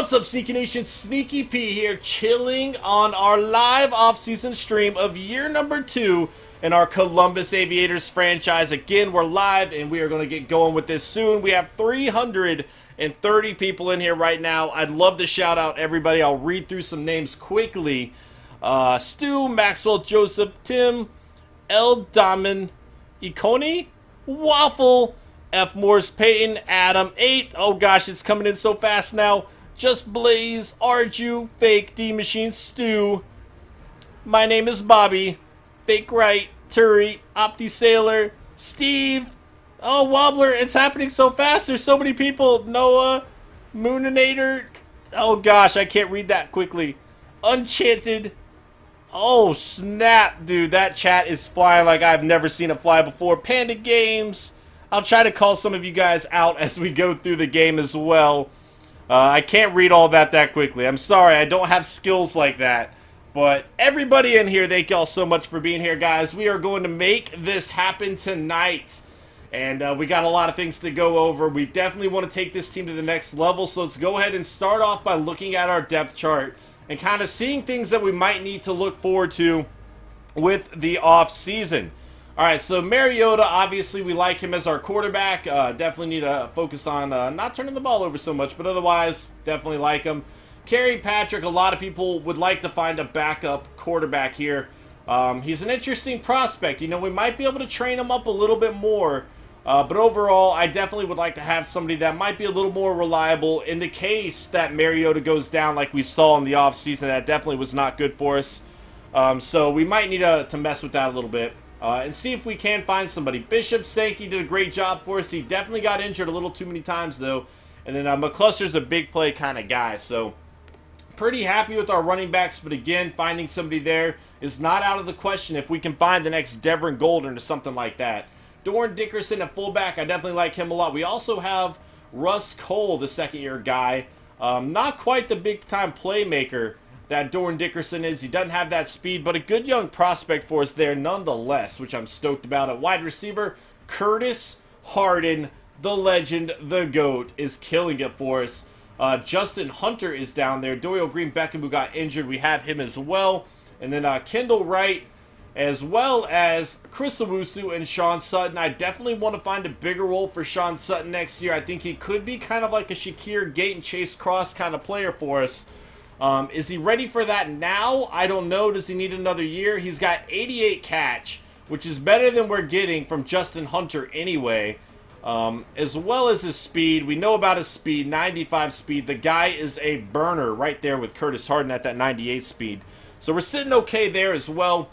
What's up, Sneaky Nation? Sneaky P here, chilling on our live off-season stream of year number 2 in our Columbus Aviators franchise. Again, we're live, and we are going to get going with this soon. We have 330 people in here right now. I'd love to shout out everybody. I'll read through some names quickly. Stu, Maxwell, Joseph, Tim, L. Daman, Iconi, Waffle, F. Morse, Peyton, Adam, 8. Oh gosh, it's coming in so fast now. Just Blaze, Arju, Fake, D-Machine, Stu. My name is Bobby, Fake Right, Turi, Opti Sailor, Steve. Oh, Wobbler, it's happening so fast. There's so many people. Noah, Mooninator. Oh gosh, I can't read that quickly. Unchanted. Oh snap, dude, that chat is flying like I've never seen it fly before. Panda Games. I'll try to call some of you guys out as we go through the game as well. I can't read all that quickly. I'm sorry, I don't have skills like that. But everybody in here, thank y'all so much for being here, guys. We are going to make this happen tonight. And we got a lot of things to go over. We definitely want to take this team to the next level. So let's go ahead and start off by looking at our depth chart and kind of seeing things that we might need to look forward to with the off season. All right, so Mariota, obviously we like him as our quarterback. Definitely need to focus on not turning the ball over so much, but otherwise, definitely like him. Kerry Patrick, a lot of people would like to find a backup quarterback here. He's an interesting prospect. You know, we might be able to train him up a little bit more. But overall, I definitely would like to have somebody that might be a little more reliable in the case that Mariota goes down like we saw in the offseason. That definitely was not good for us. So we might need to mess with that a little bit. And see if we can find somebody. Bishop Sankey did a great job for us. He definitely got injured a little too many times, though. And then McCluster's a big play kind of guy. So, pretty happy with our running backs. But again, finding somebody there is not out of the question if we can find the next Devin Golden or something like that. Dorn Dickerson at fullback, I definitely like him a lot. We also have Russ Cole, the second-year guy. Not quite the big-time playmaker that Dorn Dickerson is. He doesn't have that speed, but a good young prospect for us there nonetheless, which I'm stoked about. At wide receiver, Curtis Harden, the legend, the GOAT, is killing it for us. Justin Hunter is down there. Dorial Green-Beckham, who got injured, we have him as well. And then Kendall Wright, as well as Chris Owusu and Sean Sutton. I definitely want to find a bigger role for Sean Sutton next year. I think he could be kind of like a Shakir Gate and Chase Cross kind of player for us. Is he ready for that now? I don't know. Does he need another year? He's got 88 catch, which is better than we're getting from Justin Hunter anyway. As well as his speed. We know about his speed, 95 speed. The guy is a burner right there with Curtis Harden at that 98 speed. So we're sitting okay there as well.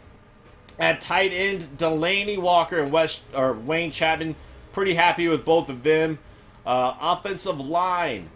At tight end, Delaney Walker and Wayne Chapman. Pretty happy with both of them. Offensive line.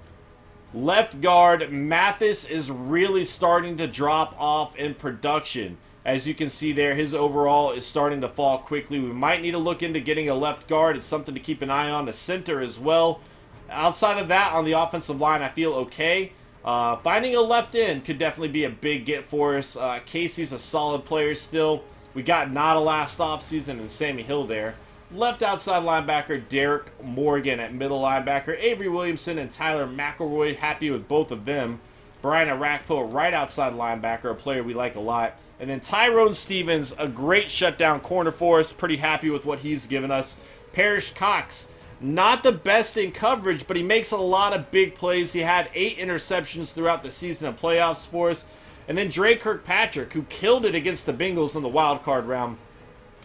Left guard, Mathis is really starting to drop off in production. As you can see there, his overall is starting to fall quickly. We might need to look into getting a left guard. It's something to keep an eye on. The center as well. Outside of that, on the offensive line, I feel okay. Finding a left end could definitely be a big get for us. Casey's a solid player still. We got Nada last offseason and Sammy Hill there. Left outside linebacker, Derek Morgan at middle linebacker. Avery Williamson and Tyler McElroy, happy with both of them. Brian Arakpo, right outside linebacker, a player we like a lot. And then Tyrone Stevens, a great shutdown corner for us. Pretty happy with what he's given us. Parrish Cox, not the best in coverage, but he makes a lot of big plays. He had 8 interceptions throughout the season of playoffs for us. And then Dre Kirkpatrick, who killed it against the Bengals in the wild card round.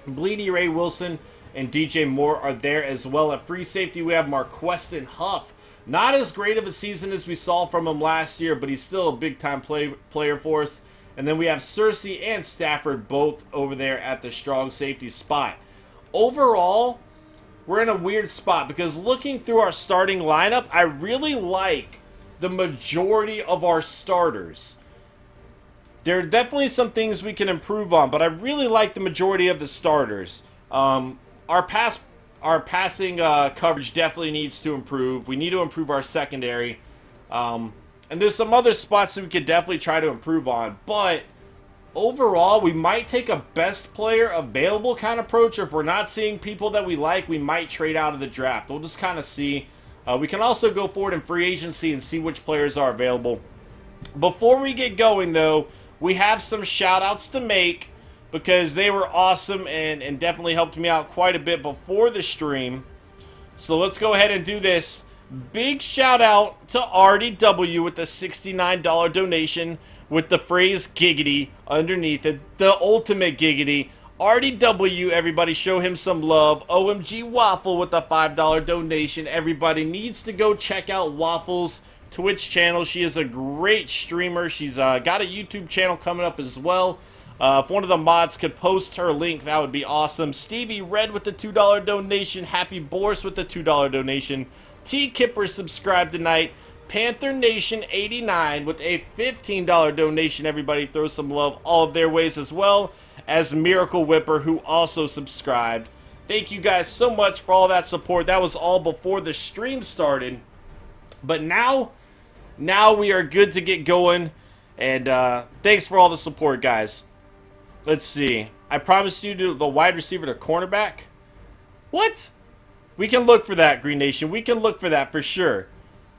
Bleedy Ray Wilson and DJ Moore are there as well. At free safety, we have Marquestin Huff. Not as great of a season as we saw from him last year, but he's still a big-time player for us. And then we have Cersei and Stafford both over there at the strong safety spot. Overall, we're in a weird spot because looking through our starting lineup, I really like the majority of our starters. There are definitely some things we can improve on, but I really like the majority of the starters. Our passing coverage definitely needs to improve. We need to improve our secondary. And there's some other spots that we could definitely try to improve on. But overall, we might take a best player available kind of approach. Or if we're not seeing people that we like, we might trade out of the draft. We'll just kind of see. We can also go forward in free agency and see which players are available. Before we get going, though, we have some shout-outs to make because they were awesome and definitely helped me out quite a bit before the stream. So let's go ahead and do this. Big shout-out to RDW with the $69 donation with the phrase giggity underneath it. The ultimate giggity. RDW, everybody show him some love. OMG Waffle with the $5 donation. Everybody needs to go check out Waffle's Twitch channel. She is a great streamer. She's got a YouTube channel coming up as well. If one of the mods could post her link, that would be awesome. Stevie Red with the $2 donation. Happy Boris with the $2 donation. T Kipper subscribed tonight. Panther Nation 89 with a $15 donation. Everybody throw some love all of their ways, as well as Miracle Whipper, who also subscribed. Thank you guys so much for all that support. That was all before the stream started. But now we are good to get going. And thanks for all the support, guys. Let's see. I promised you to the wide receiver to cornerback. What? We can look for that, Green Nation. We can look for that for sure.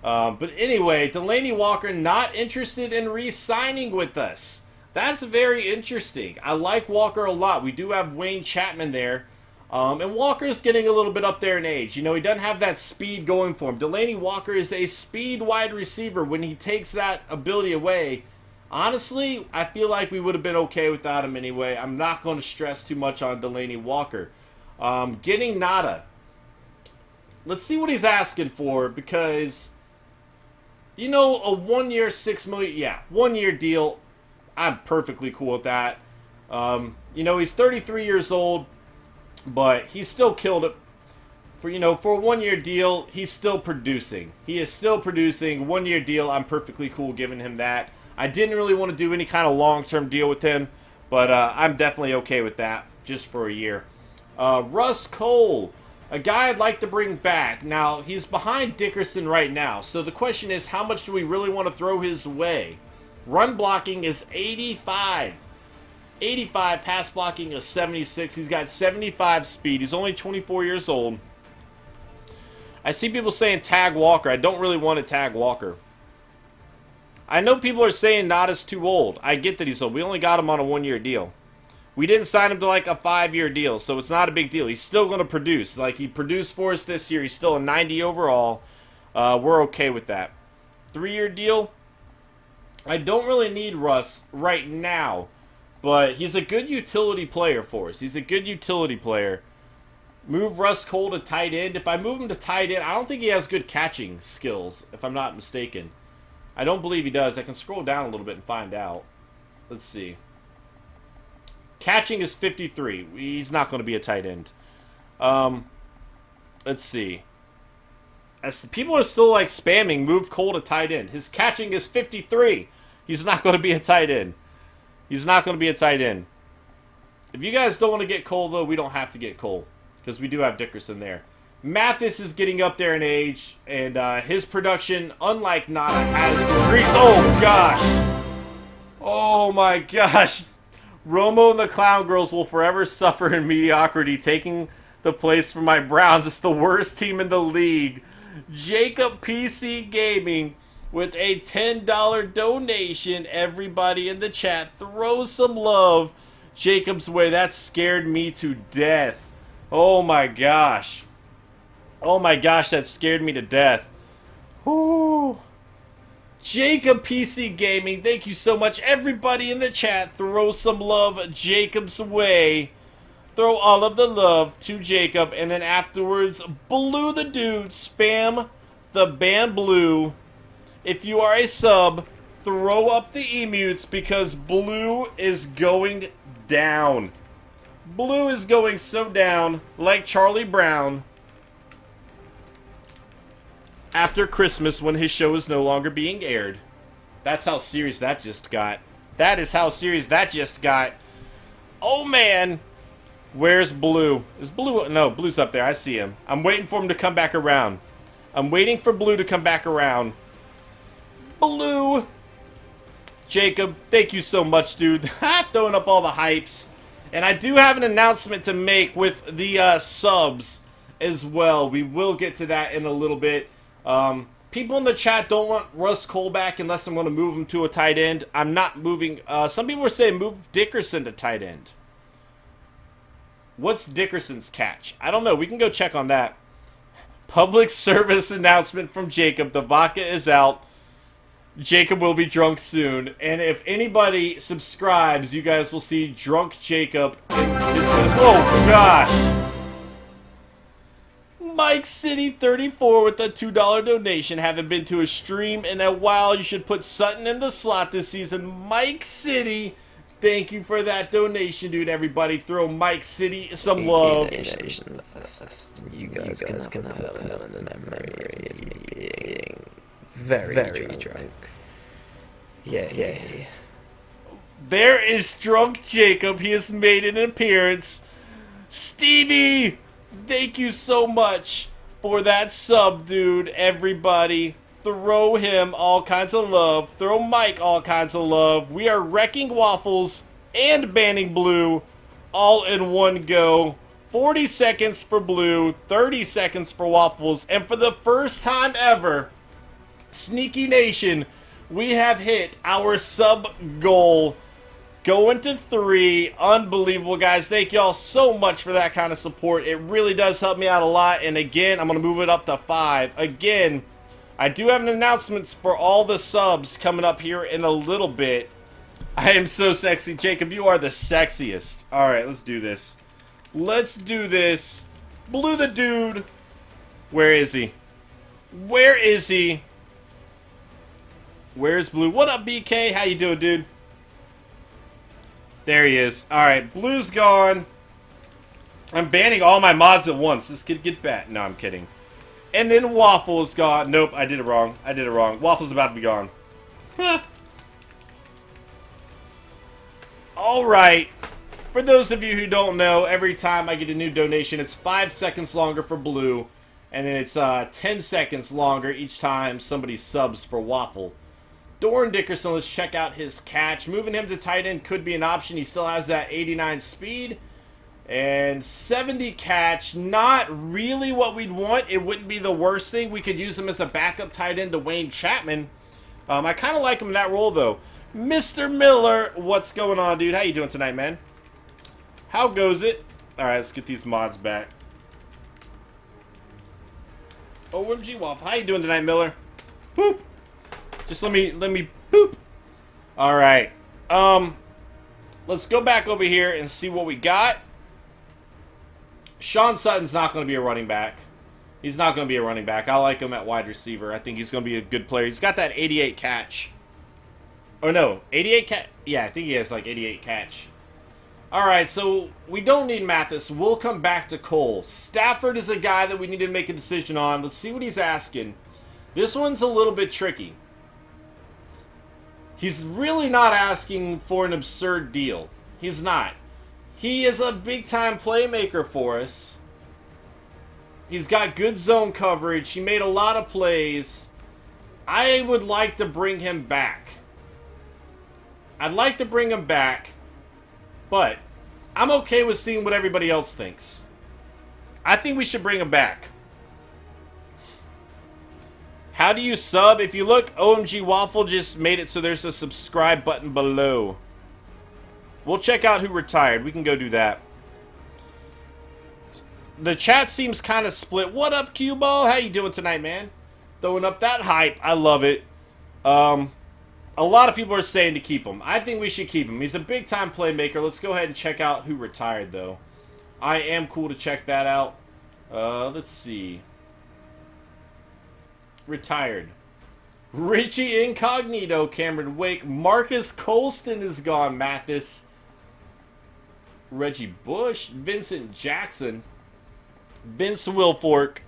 But anyway, Delaney Walker not interested in re-signing with us. That's very interesting. I like Walker a lot. We do have Wayne Chapman there. And Walker's getting a little bit up there in age. You know, he doesn't have that speed going for him. Delaney Walker is a speed wide receiver. When he takes that ability away, honestly, I feel like we would have been okay without him anyway. I'm not going to stress too much on Delaney Walker. Getting Nada. Let's see what he's asking for, because, you know, a 1 year, $6 million, yeah, 1 year deal, I'm perfectly cool with that. You know, he's 33 years old, but he's still killed it. For, you know, for a 1 year deal, he's still producing. He is still producing. 1 year deal, I'm perfectly cool giving him that. I didn't really want to do any kind of long-term deal with him, but I'm definitely okay with that, just for a year. Russ Cole, a guy I'd like to bring back. Now, he's behind Dickerson right now, so the question is, how much do we really want to throw his way? Run blocking is 85. 85, pass blocking is 76. He's got 75 speed. He's only 24 years old. I see people saying tag Walker. I don't really want to tag Walker. I know people are saying Nada's too old. I get that he's old. We only got him on a 1 year deal. We didn't sign him to like a 5 year deal, so it's not a big deal. He's still going to produce. Like, he produced for us this year. He's still a 90 overall. We're okay with that. 3 year deal. I don't really need Russ right now, but he's a good utility player for us. He's a good utility player. Move Russ Cole to tight end. If I move him to tight end, I don't think he has good catching skills, if I'm not mistaken. I don't believe he does. I can scroll down a little bit and find out. Let's see. Catching is 53. He's not going to be a tight end. Let's see. As people are still like spamming, move Cole to tight end. His catching is 53. He's not going to be a tight end. He's not going to be a tight end. If you guys don't want to get Cole, though, we don't have to get Cole, because we do have Dickerson there. Mathis is getting up there in age, and his production, unlike Nada, has decreased. Oh, gosh. Oh, my gosh. Romo and the Clown Girls will forever suffer in mediocrity, taking the place from my Browns. It's the worst team in the league. Jacob PC Gaming with a $10 donation. Everybody in the chat, throw some love Jacob's way. That scared me to death. Oh, my gosh. Oh my gosh, that scared me to death. Whoo. Jacob PC Gaming, thank you so much. Everybody in the chat, throw some love Jacob's way. Throw all of the love to Jacob. And then afterwards, Blue the Dude, spam the Bam Blue. If you are a sub, throw up the emotes, because Blue is going down. Blue is going so down, like Charlie Brown after Christmas when his show is no longer being aired. That's how serious that just got. That is how serious that just got. Oh, man. Where's Blue? Is Blue? No, Blue's up there. I see him. I'm waiting for him to come back around. I'm waiting for Blue to come back around. Blue. Jacob, thank you so much, dude. Throwing up all the hypes. And I do have an announcement to make with the subs as well. We will get to that in a little bit. People in the chat don't want Russ Cole back unless I'm going to move him to a tight end. I'm not moving. Some people are saying move Dickerson to tight end. What's Dickerson's catch? I don't know. We can go check on that. Public service announcement from Jacob. The vodka is out. Jacob will be drunk soon. And if anybody subscribes, you guys will see drunk Jacob in his oh, gosh. Mike City 34 with a $2 donation. Haven't been to a stream in a while. You should put Sutton in the slot this season. Mike City, thank you for that donation, dude. Everybody throw Mike City some love. You guys can have a memory of me being very drunk. Yeah. There is drunk Jacob. He has made an appearance. Stevie, thank you so much for that sub, dude. Everybody, throw him all kinds of love. Throw Mike all kinds of love. We are wrecking Waffles and banning Blue all in one go. 40 seconds for Blue, 30 seconds for Waffles. And for the first time ever, Sneaky Nation, we have hit our sub goal. Going to 3. Unbelievable, guys. Thank y'all so much for that kind of support. It really does help me out a lot. And again, I'm going to move it up to 5. Again, I do have an announcement for all the subs coming up here in a little bit. I am so sexy. Jacob, you are the sexiest. All right, let's do this. Let's do this. Blue the dude. Where is he? Where is he? Where's Blue? What up, BK? How you doing, dude? There he is. Alright, Blue's gone. I'm banning all my mods at once. This kid get bat. No, I'm kidding. And then Waffle's gone. Nope, I did it wrong. Waffle's about to be gone. Huh. Alright. For those of you who don't know, every time I get a new donation, it's 5 seconds longer for Blue. And then it's 10 seconds longer each time somebody subs for Waffle. Doran Dickerson, let's check out his catch. Moving him to tight end could be an option. He still has that 89 speed and 70 catch. Not really what we'd want. It wouldn't be the worst thing. We could use him as a backup tight end to Wayne Chapman. I kind of like him in that role, though. Mr. Miller, what's going on, dude? How you doing tonight, man? How goes it? All right, let's get these mods back. OMG Waffle, how you doing tonight, Miller? Boop. Just let me boop. All right. Let's go back over here and see what we got. Sean Sutton's not going to be a running back. He's not going to be a running back. I like him at wide receiver. I think he's going to be a good player. He's got that 88 catch. Or no, 88 catch. Yeah, I think he has like 88 catch. All right, so we don't need Mathis. We'll come back to Cole. Stafford is a guy that we need to make a decision on. Let's see what he's asking. This one's a little bit tricky. He's really not asking for an absurd deal. He's not. He is a big-time playmaker for us. He's got good zone coverage. He made a lot of plays. I would like to bring him back. I'd like to bring him back, but I'm okay with seeing what everybody else thinks. I think we should bring him back. How do you sub? If you look, OMG Waffle just made it so there's a subscribe button below. We'll check out who retired. We can go do that. The chat seems kind of split. What up, Q-Ball? How you doing tonight, man? Throwing up that hype. I love it. A lot of people are saying to keep him. I think we should keep him. He's a big-time playmaker. Let's go ahead and check out who retired, though. I am cool to check that out. Let's see. Retired. Richie Incognito, Cameron Wake. Marcus Colston is gone, Mathis. Reggie Bush. Vincent Jackson. Vince Wilfork.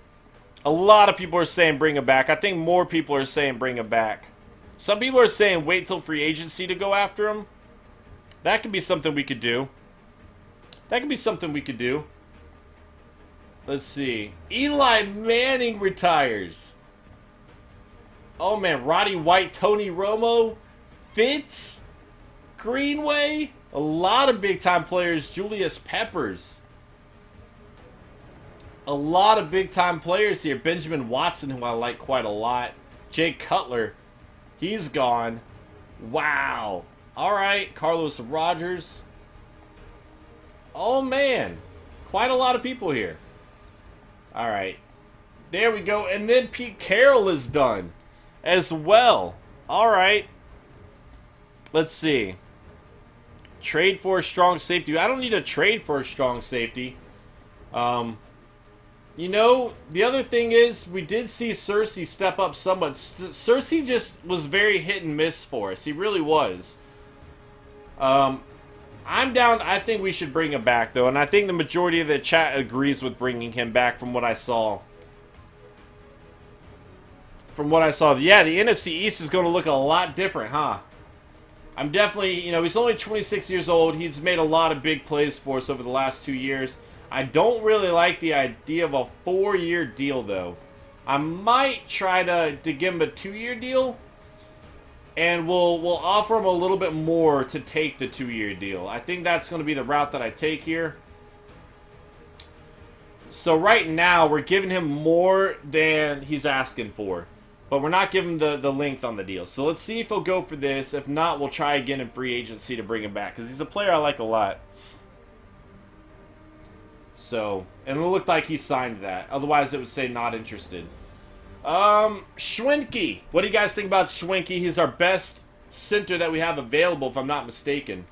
A lot of people are saying bring him back. I think more people are saying bring him back. Some people are saying wait till free agency to go after him. That could be something we could do. Let's see. Eli Manning retires. Oh, man. Roddy White, Tony Romo, Fitz, Greenway. A lot of big-time players. Julius Peppers. A lot of big-time players here. Benjamin Watson, who I like quite a lot. Jay Cutler, he's gone. Wow. All right, Carlos Rogers. Oh, man. Quite a lot of people here. All right. There we go. And then Pete Carroll is done as well. All right. Let's see. Trade for a strong safety. I don't need a trade for a strong safety. You know, the other thing is we did see Cersei step up somewhat. Cersei just was very hit and miss for us. He really was. I'm down. I think we should bring him back, though. And I think the majority of the chat agrees with bringing him back from what I saw. Yeah, the NFC East is going to look a lot different, huh? I'm definitely, you know, he's only 26 years old. He's made a lot of big plays for us over the last 2 years. I don't really like the idea of a 4-year deal, though. I might try to give him a 2-year deal. And we'll offer him a little bit more to take the 2-year deal. I think that's going to be the route that I take here. So right now, we're giving him more than he's asking for. But we're not giving the length on the deal. So let's see if he'll go for this. If not, we'll try again in free agency to bring him back. Because he's a player I like a lot. So, and it looked like he signed that. Otherwise, it would say not interested. Schwenke. What do you guys think about Schwenke? He's our best center that we have available, if I'm not mistaken.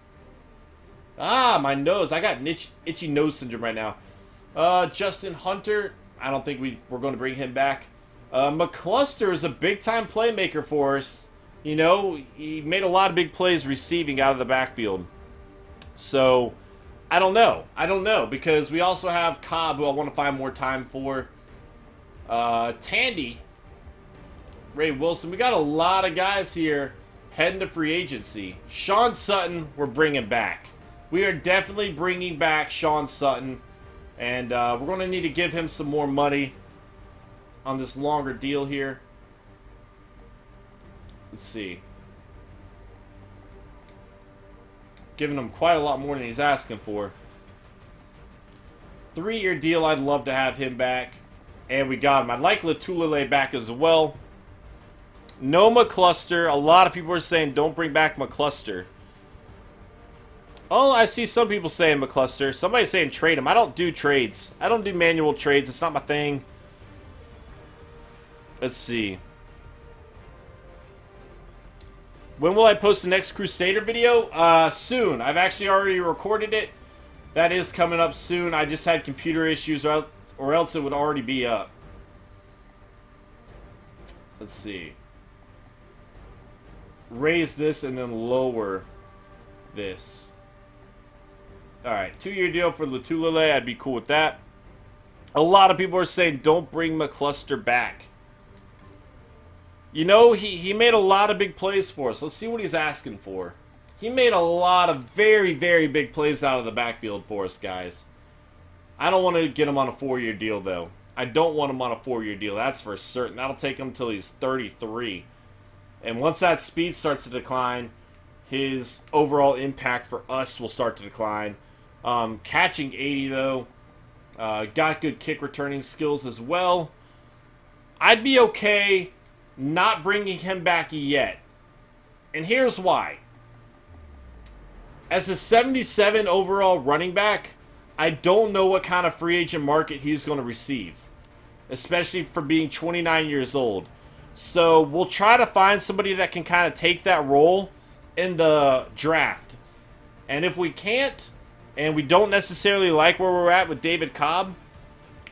Ah, my nose. I got itchy nose syndrome right now. Justin Hunter. I don't think we're going to bring him back. McCluster is a big-time playmaker for us. You know, he made a lot of big plays receiving out of the backfield. So, I don't know. Because we also have Cobb, who I want to find more time for. Tandy. Ray Wilson. We got a lot of guys here heading to free agency. Sean Sutton, we're bringing back. We are definitely bringing back Sean Sutton. And we're going to need to give him some more money on this longer deal here. Let's see. Giving him quite a lot more than he's asking for. 3-year deal, I'd love to have him back. And we got him. I'd like Latulele back as well. No McCluster. A lot of people are saying don't bring back McCluster. Oh, I see some people saying McCluster. Somebody's saying trade him. I don't do trades. I don't do manual trades. It's not my thing. Let's see. When will I post the next Crusader video? Soon. I've actually already recorded it. That is coming up soon. I just had computer issues, or else it would already be up. Let's see. Raise this and then lower this. Alright, 2-year deal for Latulele. I'd be cool with that. A lot of people are saying don't bring McCluster back. You know, he made a lot of big plays for us. Let's see what he's asking for. He made a lot of very, very big plays out of the backfield for us, guys. I don't want to get him on a 4-year deal, though. I don't want him on a 4-year deal. That's for certain. That'll take him until he's 33. And once that speed starts to decline, his overall impact for us will start to decline. Catching 80, though. Got good kick returning skills as well. I'd be okay not bringing him back yet. And here's why. As a 77 overall running back, I don't know what kind of free agent market he's going to receive. Especially for being 29 years old. So we'll try to find somebody that can kind of take that role in the draft. And if we can't, and we don't necessarily like where we're at with David Cobb,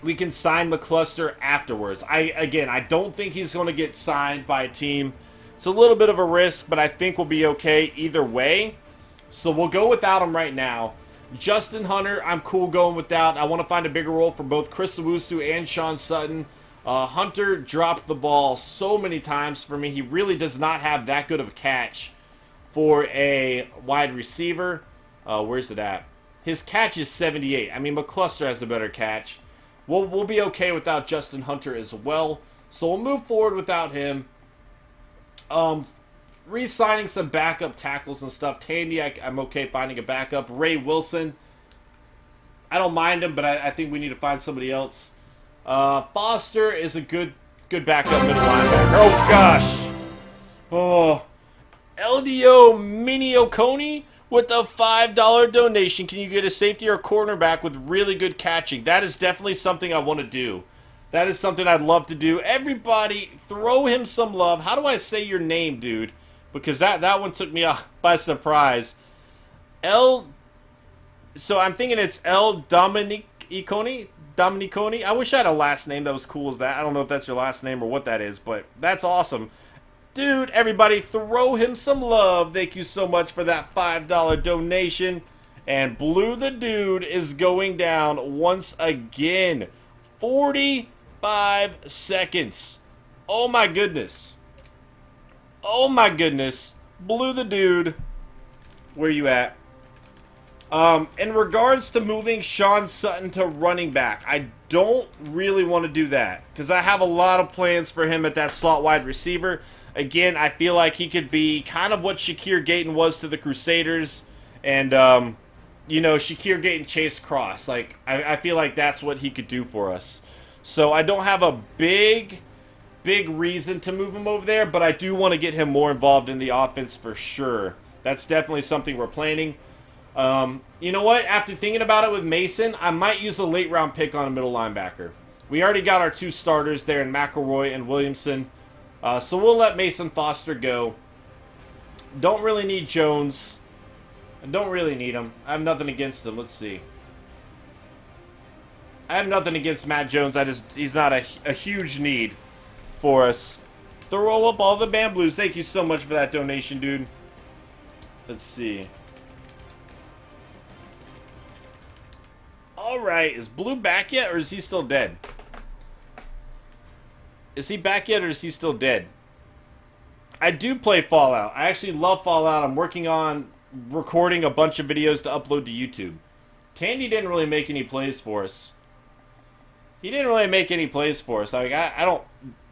we can sign McCluster afterwards. Again, I don't think he's going to get signed by a team. It's a little bit of a risk, but I think we'll be okay either way. So we'll go without him right now. Justin Hunter, I'm cool going without. I want to find a bigger role for both Chris Owusu and Sean Sutton. Hunter dropped the ball so many times for me. He really does not have that good of a catch for a wide receiver. Where's it at? His catch is 78. I mean, McCluster has a better catch. We'll be okay without Justin Hunter as well. So we'll move forward without him. Re-signing some backup tackles and stuff. Tandy, I'm okay finding a backup. Ray Wilson, I don't mind him, but I think we need to find somebody else. Foster is a good backup middle linebacker. Oh, gosh. Oh. LDO Mini Oconee with a $5 donation. Can you get a safety or cornerback with really good catching? That is definitely something I want to do. That is something I'd love to do. Everybody, throw him some love. How do I say your name, dude? Because that one took me by surprise. So I'm thinking it's L Dominiconi. Dominiconi. I wish I had a last name that was cool as that. I don't know if that's your last name or what that is, but that's awesome. Dude, everybody, throw him some love. Thank you so much for that $5 donation. And Blue the Dude is going down once again. 45 seconds. Oh my goodness. Oh my goodness. Blue the Dude, where you at? In regards to moving Sean Sutton to running back, I don't really want to do that because I have a lot of plans for him at that slot wide receiver. Again, I feel like he could be kind of what Shakir Gayton was to the Crusaders, and you know, Shakir Gayton Chase Cross. Like I feel like that's what he could do for us. So I don't have a big reason to move him over there, but I do want to get him more involved in the offense for sure. That's definitely something we're planning. You know what? After thinking about it with Mason, I might use a late round pick on a middle linebacker. We already got our two starters there in McElroy and Williamson. So we'll let Mason Foster go. Don't really need Jones. I don't really need him. I have nothing against him. Let's see. I have nothing against Matt Jones. He's not a huge need for us. Throw up all the Bambloos. Thank you so much for that donation, dude. Let's see. Alright, is Blue back yet, or is he still dead? Is he back yet, or is he still dead? I do play Fallout. I actually love Fallout. I'm working on recording a bunch of videos to upload to YouTube. Tandy didn't really make any plays for us. He didn't really make any plays for us. Like, I don't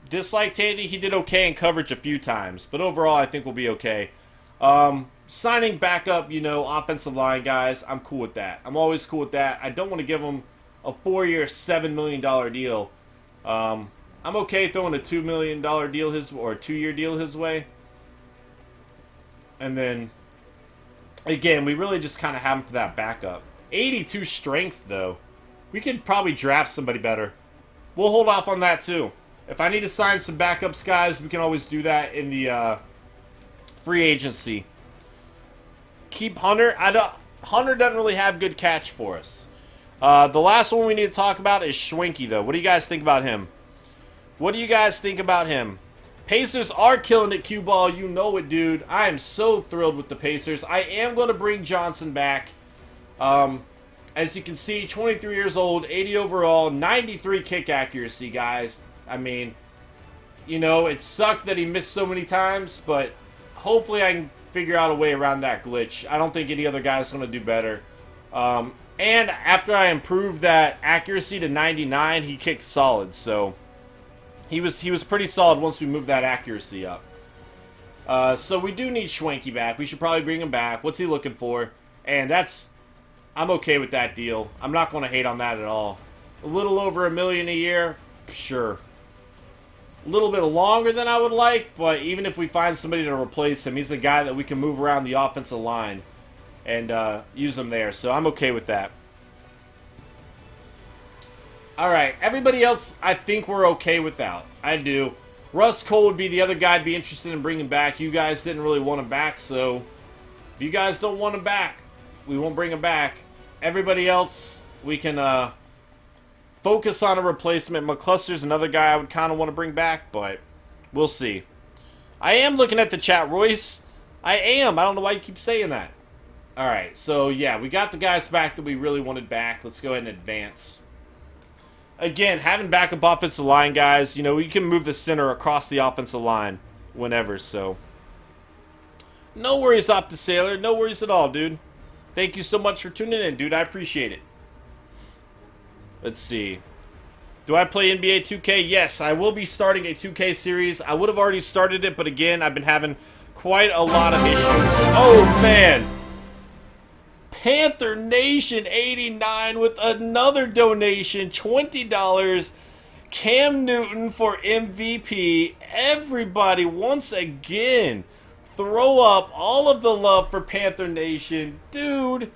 dislike Tandy. He did okay in coverage a few times, but overall I think we'll be okay. Signing backup, you know, offensive line guys, I'm cool with that. I'm always cool with that. I don't want to give him a 4-year, $7 million deal. I'm okay throwing a $2 million deal or a 2-year deal his way. And then, again, we really just kind of have him for that backup. 82 strength, though. We could probably draft somebody better. We'll hold off on that, too. If I need to sign some backups, guys, we can always do that in the free agency. Keep Hunter. Hunter doesn't really have good catch for us. The last one we need to talk about is Schwenke, though. What do you guys think about him? What do you guys think about him? Pacers are killing it, cue ball. You know it, dude. I am so thrilled with the Pacers. I am going to bring Johnson back. As you can see, 23 years old, 80 overall, 93 kick accuracy, guys. I mean, you know, it sucked that he missed so many times, but hopefully I can figure out a way around that glitch. I don't think any other guy's going to do better. And after I improved that accuracy to 99, he kicked solid, so he was pretty solid once we moved that accuracy up. So we do need Schwenke back. We should probably bring him back. What's he looking for? And I'm okay with that deal. I'm not going to hate on that at all. A little over $1 million a year, sure. A little bit longer than I would like, but even if we find somebody to replace him, he's the guy that we can move around the offensive line and use him there. So I'm okay with that. Alright, everybody else I think we're okay without. I do. Russ Cole would be the other guy I'd be interested in bringing back. You guys didn't really want him back, so if you guys don't want him back, we won't bring him back. Everybody else, we can focus on a replacement. McCluster's another guy I would kind of want to bring back, but we'll see. I am looking at the chat, Royce. I am. I don't know why you keep saying that. Alright, so yeah, we got the guys back that we really wanted back. Let's go ahead and advance. Again, having backup offensive line, guys, you know, you can move the center across the offensive line whenever, so. No worries, Opta Sailor. No worries at all, dude. Thank you so much for tuning in, dude. I appreciate it. Let's see. Do I play NBA 2K? Yes, I will be starting a 2K series. I would have already started it, but again, I've been having quite a lot of issues. Oh, man. Panther Nation 89 with another donation, $20. Cam Newton for MVP. Everybody, once again, throw up all of the love for Panther Nation. Dude,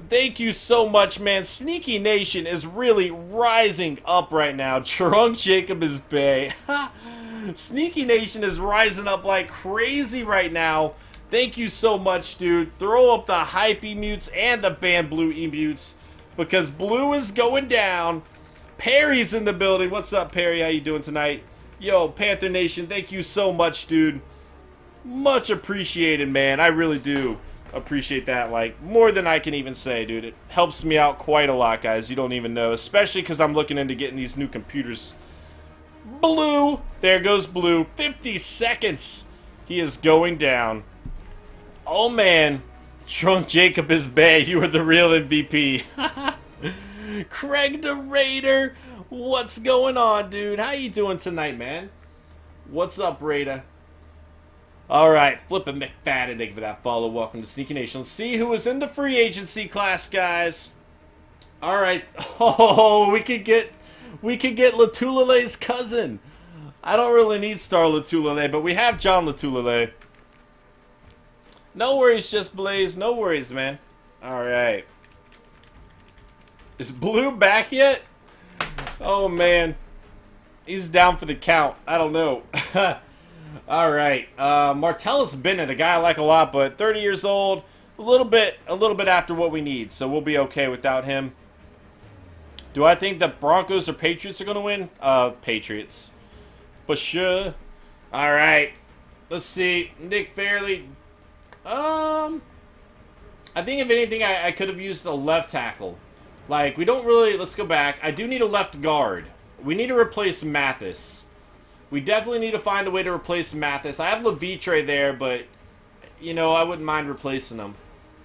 thank you so much, man. Sneaky Nation is really rising up right now. Drunk Jacob is bae. Sneaky Nation is rising up like crazy right now. Thank you so much, dude. Throw up the hype emotes and the ban blue emotes because blue is going down. Perry's in the building. What's up, Perry? How you doing tonight? Yo, Panther Nation, thank you so much, dude. Much appreciated, man. I really do appreciate that, like, more than I can even say, dude. It helps me out quite a lot, guys. You don't even know, especially because I'm looking into getting these new computers. Blue. There goes blue. 50 seconds. He is going down. Oh, man. Drunk Jacob is bad. You are the real MVP. Craig the Raider. What's going on, dude? How you doing tonight, man? What's up, Raider? All right, Flippin' McFadden, thank you for that follow. Welcome to Sneaky Nation. Let's see who is in the free agency class, guys. All right. Oh, we could get Latulele's cousin. I don't really need Star Latulele, but we have John Latulele. No worries, Just Blaze. No worries, man. All right. Is Blue back yet? Oh, man. He's down for the count. I don't know. All right. Martellus Bennett, a guy I like a lot, but 30 years old. A little bit after what we need, so we'll be okay without him. Do I think the Broncos or Patriots are going to win? Patriots. For sure. All right. Let's see. Nick Fairley. I think if anything, I could have used a left tackle. Like, we don't really... Let's go back. I do need a left guard. We need to replace Mathis. We definitely need to find a way to replace Mathis. I have Levitre there, but, you know, I wouldn't mind replacing him.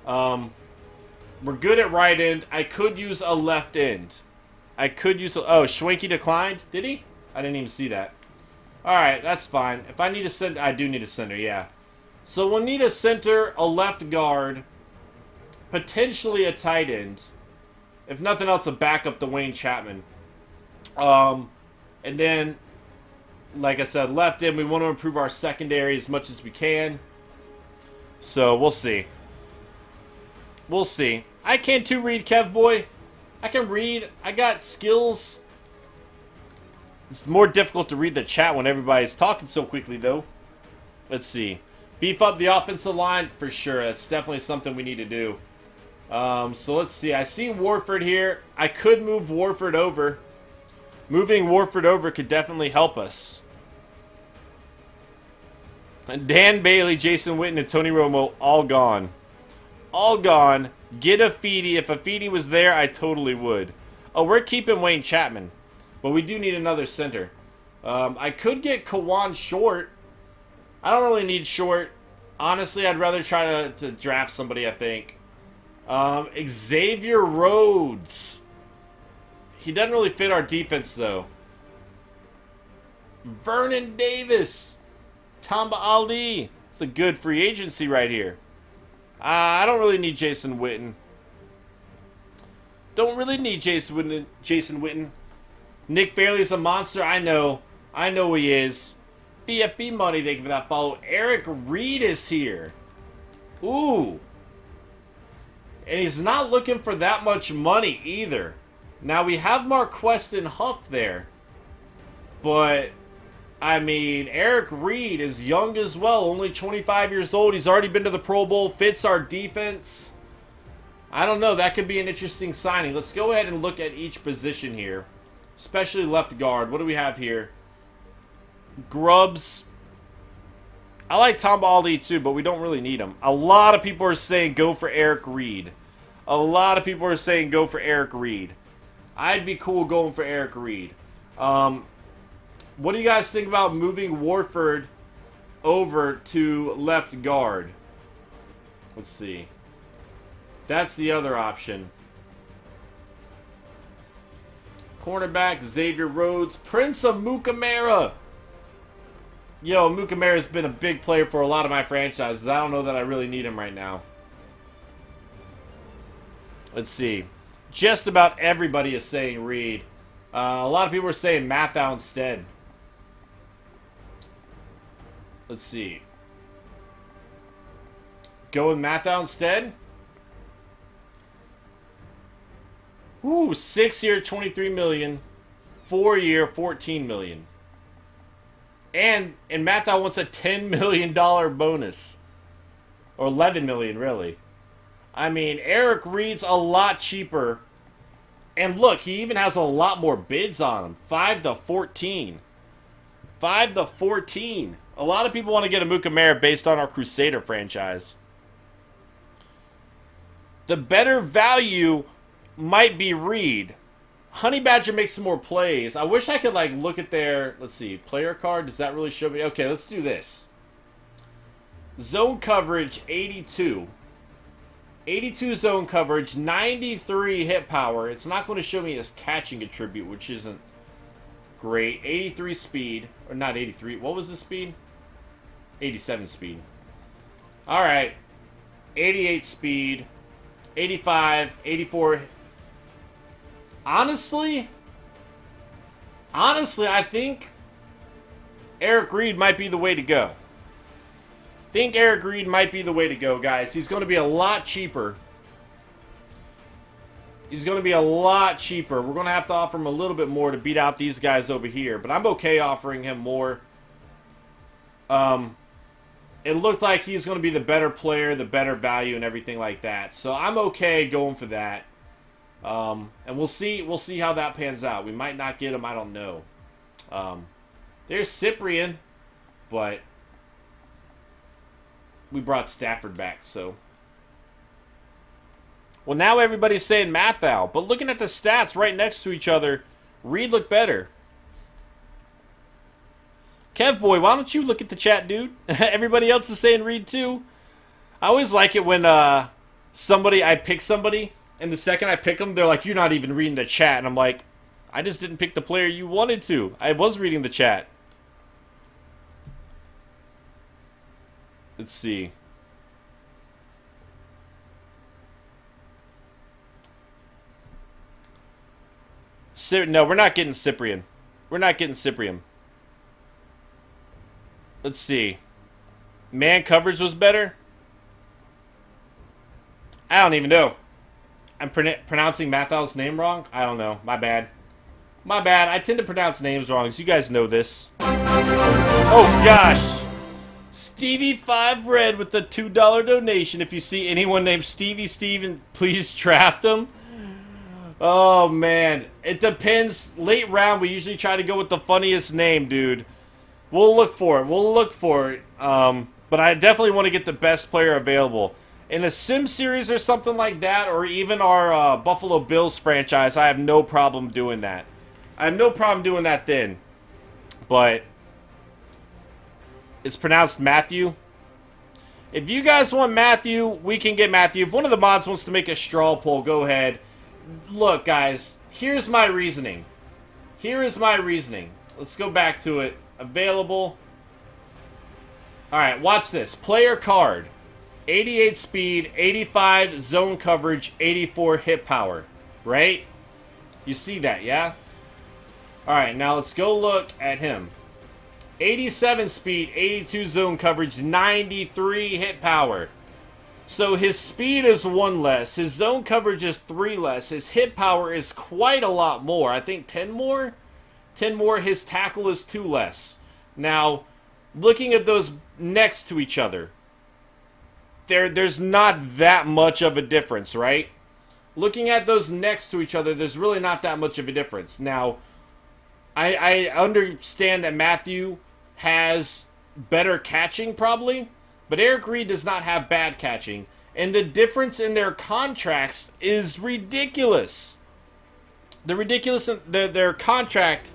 We're good at right end. I could use a left end. I could use... Oh, Schwenke declined? Did he? I didn't even see that. Alright, that's fine. If I need a center... I do need a center, yeah. So we'll need a center, a left guard, potentially a tight end. If nothing else, a backup to Wayne Chapman. And then, like I said, left end, we want to improve our secondary as much as we can. So, we'll see. We'll see. I can't too read, Kev boy. I can read. I got skills. It's more difficult to read the chat when everybody's talking so quickly, though. Let's see. Beef up the offensive line, for sure. That's definitely something we need to do. So let's see. I see Warford here. I could move Warford over. Moving Warford over could definitely help us. And Dan Bailey, Jason Witten, and Tony Romo, all gone. All gone. Get Afidi. If Afidi was there, I totally would. Oh, we're keeping Wayne Chapman. But we do need another center. I could get Kawan Short. I don't really need Short. Honestly, I'd rather try to draft somebody, I think. Xavier Rhodes. He doesn't really fit our defense, though. Vernon Davis. Tamba Ali. It's a good free agency right here. I don't really need Jason Witten. Don't really need Jason Witten. Nick Fairley's a monster. I know. I know he is. BFB money, thank you for that follow. Eric Reed is here. Ooh. And he's not looking for that much money either. Now, we have Marquest and Huff there. But, I mean, Eric Reed is young as well. Only 25 years old. He's already been to the Pro Bowl. Fits our defense. I don't know. That could be an interesting signing. Let's go ahead and look at each position here. Especially left guard. What do we have here? Grubbs. I like Tom Baldy too, but we don't really need him. A lot of people are saying go for Eric Reed. A lot of people are saying go for Eric Reed. I'd be cool going for Eric Reed. What do you guys think about moving Warford over to left guard? Let's see. That's the other option. Cornerback, Xavier Rhodes. Prince of Mukamara. Yo, Mukamara's been a big player for a lot of my franchises. I don't know that I really need him right now. Let's see. Just about everybody is saying Reed. A lot of people are saying Mathau instead. Let's see. Go with Mathau instead? Ooh, 6-year, 23 million. 4-year, 14 million. And Mathau wants a $10 million bonus. Or 11 million, really. I mean, Eric Reed's a lot cheaper. And look, he even has a lot more bids on him. 5 to 14. 5 to 14. A lot of people want to get a Mukamara based on our Crusader franchise. The better value might be Reed. Honey Badger makes some more plays. I wish I could, like, look at their, let's see, player card. Does that really show me? Okay, let's do this. Zone coverage, 82. 82 zone coverage, 93 hit power. It's not going to show me his catching attribute, which isn't great. 83 speed. Or not 83. What was the speed? 87 speed. Alright. 88 speed. 85. 84. Honestly, I think Eric Reed might be the way to go. Think Eric Reed might be the way to go, guys. He's going to be a lot cheaper. He's going to be a lot cheaper. We're going to have to offer him a little bit more to beat out these guys over here. But I'm okay offering him more. It looked like he's going to be the better player, the better value, and everything like that. So I'm okay going for that. And we'll see how that pans out. We might not get him. I don't know. There's Cyprian, but we brought Stafford back, so. Well, now everybody's saying Mathau, but looking at the stats right next to each other, Reed looked better. Kev boy, why don't you look at the chat, dude? Everybody else is saying Reed too. I always like it when I pick somebody, and the second I pick them, they're like, you're not even reading the chat. And I'm like, I just didn't pick the player you wanted to. I was reading the chat. Let's see. No, we're not getting Cyprian. We're not getting Cyprian. Let's see. Man coverage was better? I don't even know. I'm pronouncing Mathau's name wrong? I don't know. My bad. My bad. I tend to pronounce names wrong, so you guys know this. Oh, gosh. Stevie 5 Red with the $2 donation. If you see anyone named Stevie Steven, please draft them. Oh, man. It depends. Late round, we usually try to go with the funniest name, dude. We'll look for it. We'll look for it. But I definitely want to get the best player available. In a Sim series or something like that, or even our Buffalo Bills franchise, I have no problem doing that. I have no problem doing that then. But it's pronounced Matthew. If you guys want Matthew, we can get Matthew. If one of the mods wants to make a straw poll, go ahead. Look, guys, here's my reasoning. Here is my reasoning. Let's go back to it. Available. Alright, watch this. Player card. 88 speed, 85 zone coverage, 84 hit power. Right? You see that, yeah? Alright, now let's go look at him. 87 speed, 82 zone coverage, 93 hit power. So his speed is 1 less. His zone coverage is 3 less. His hit power is quite a lot more. I think 10 more? 10 more. His tackle is 2 less. Now, looking at those next to each other, there's not that much of a difference, right? Looking at those next to each other, there's really not that much of a difference. Now, I understand that Matthew has better catching, probably, but Eric Reed does not have bad catching, and the difference in their contracts is ridiculous. Their contract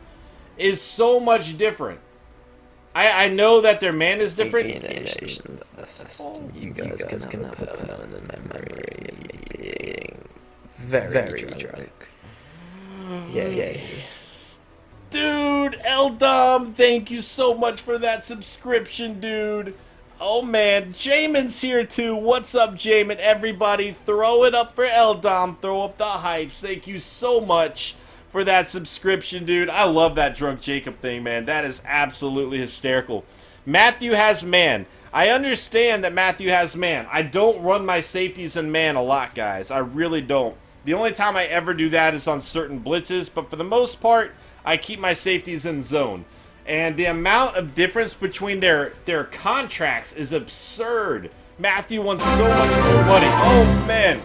is so much different. I know that their man is different. You guys can have a permanent memory of being very drunk. Yeah. Dude, Eldom, thank you so much for that subscription, dude. Oh, man. Jamin's here, too. What's up, Jamin? Everybody, throw it up for Eldom. Throw up the hypes. Thank you so much for that subscription, dude. I love that Drunk Jacob thing, man. That is absolutely hysterical. Matthew has man. I understand that Matthew has man. I don't run my safeties in man a lot, guys. I really don't. The only time I ever do that is on certain blitzes, but for the most part, I keep my safeties in zone. And the amount of difference between their contracts is absurd. Matthew wants so much more money. Oh, man.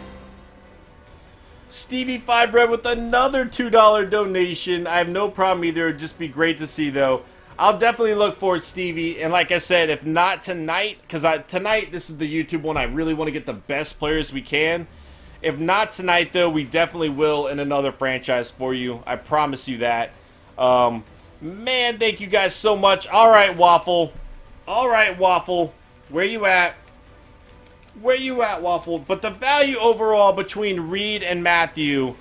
Stevie 5 Red with another $2 donation. I have no problem either. It'd just be great to see, though. I'll definitely look for it, Stevie. And like I said, if not tonight, because tonight, this is the YouTube one. I really want to get the best players we can. If not tonight, though, we definitely will in another franchise for you. I promise you that. Man, thank you guys so much. All right, Waffle. All right, Waffle. Where you at? Where you at, Waffle? But the value overall between Reed and Matthew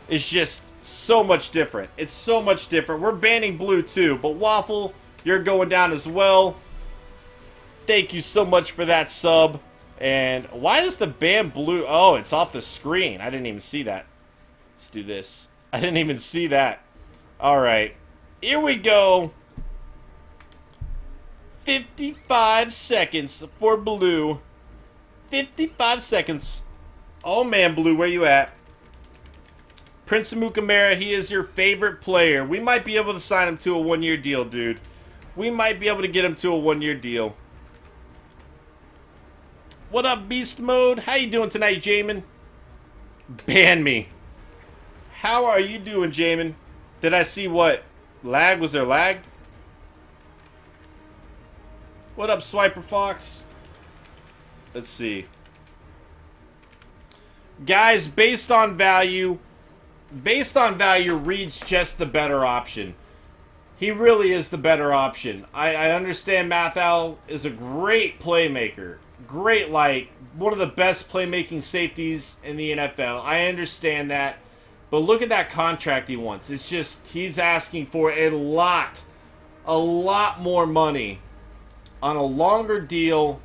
is just so much different. It's so much different. We're banning blue too, but Waffle, you're going down as well. Thank you so much for that sub. And why does the ban blue? Oh, it's off the screen. I didn't even see that. Let's do this. I didn't even see that. All right. Here we go. 55 seconds for blue. 55 seconds. Oh, man, Blue, where you at? Prince Amukamara, he is your favorite player. We might be able to sign him to a one-year deal, dude. We might be able to get him to a one-year deal. What up, Beast Mode? How you doing tonight, Jamin? Ban me. How are you doing, Jamin? Did I see what? Lag? Was there lag? What up, Swiper Fox? Let's see. Guys, based on value, Reed's just the better option. He really is the better option. I understand Mathal is a great playmaker. Great, like, one of the best playmaking safeties in the NFL. I understand that. But look at that contract he wants. It's just, he's asking for a lot more money on a longer deal.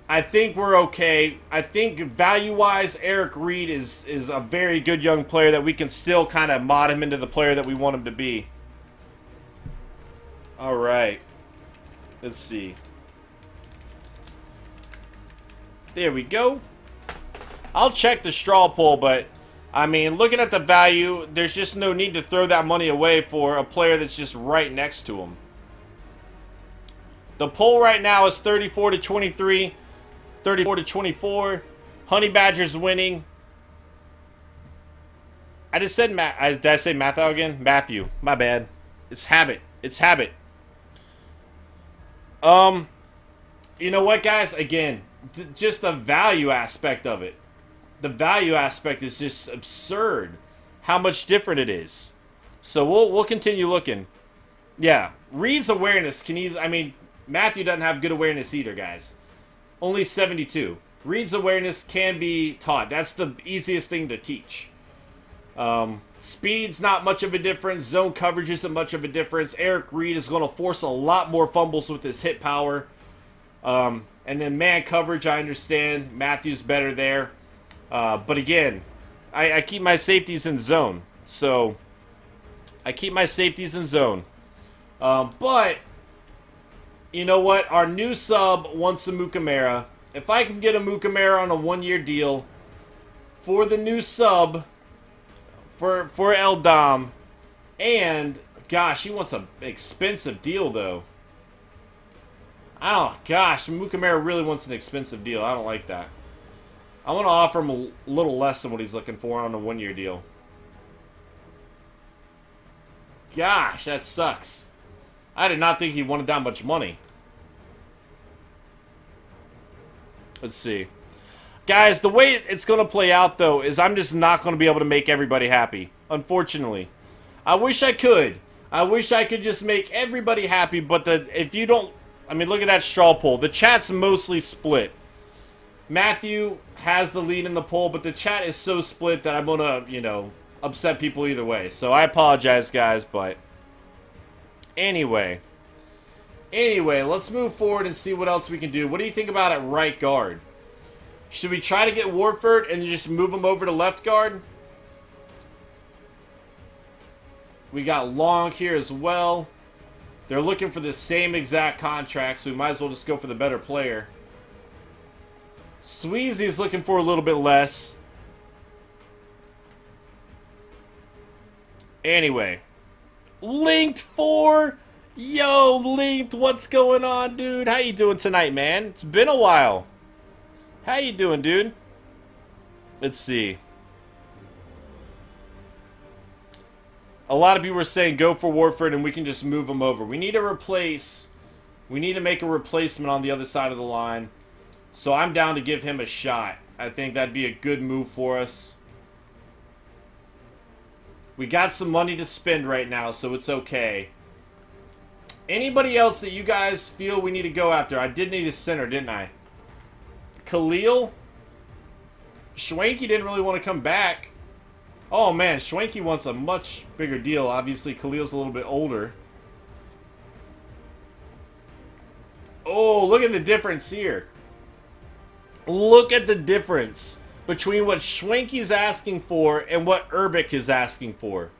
I think we're okay. I think value-wise, Eric Reed is a very good young player that we can still kind of mod him into the player that we want him to be. All right. Let's see. There we go. I'll check the straw poll, but, I mean, looking at the value, there's just no need to throw that money away for a player that's just right next to him. The poll right now is 34 to 23. 34 to 24. Honey Badger's winning. I just said did I say Matthew again? Matthew. My bad. It's habit. It's habit. You know what, guys? Again, just the value aspect of it. The value aspect is just absurd. How much different it is. So we'll continue looking. Yeah, Reed's awareness can easily. I mean, Matthew doesn't have good awareness either, guys. Only 72. Reed's awareness can be taught. That's the easiest thing to teach. Speed's not much of a difference. Zone coverage isn't much of a difference. Eric Reed is going to force a lot more fumbles with his hit power. And then man coverage, I understand. Matthew's better there. But again, I keep my safeties in zone. So, I keep my safeties in zone. But, you know what? Our new sub wants a Mukamara. If I can get a Mukamara on a one-year deal for the new sub, for Eldom, and, gosh, he wants an expensive deal, though. Gosh, Mukamara really wants an expensive deal. I don't like that. I want to offer him a little less than what he's looking for on a one-year deal. Gosh, that sucks. I did not think he wanted that much money. Let's see. Guys, the way it's going to play out, though, is I'm just not going to be able to make everybody happy. Unfortunately. I wish I could. I wish I could just make everybody happy, but if you don't... I mean, look at that straw poll. The chat's mostly split. Matthew has the lead in the poll, but the chat is so split that I'm going to, you know, upset people either way. So I apologize, guys, but... Anyway, let's move forward and see what else we can do. What do you think about at right guard? Should we try to get Warford and just move him over to left guard? We got Long here as well. They're looking for the same exact contract, so we might as well just go for the better player. Sweezy's looking for a little bit less. Anyway. Linked 4. Yo, Linked, what's going on, dude? How you doing tonight, man? It's been a while. How you doing, dude? Let's see. A lot of people are saying go for Warford and we can just move him over. We need to replace. We need to make a replacement on the other side of the line. So I'm down to give him a shot. I think that'd be a good move for us. We got some money to spend right now, so it's okay. Anybody else that you guys feel we need to go after? I did need a center, didn't I? Khalil? Schwanky didn't really want to come back. Oh man, Schwanky wants a much bigger deal. Obviously, Khalil's a little bit older. Oh, look at the difference here. Look at the difference between what Schwanky's asking for and what Urbik is asking for.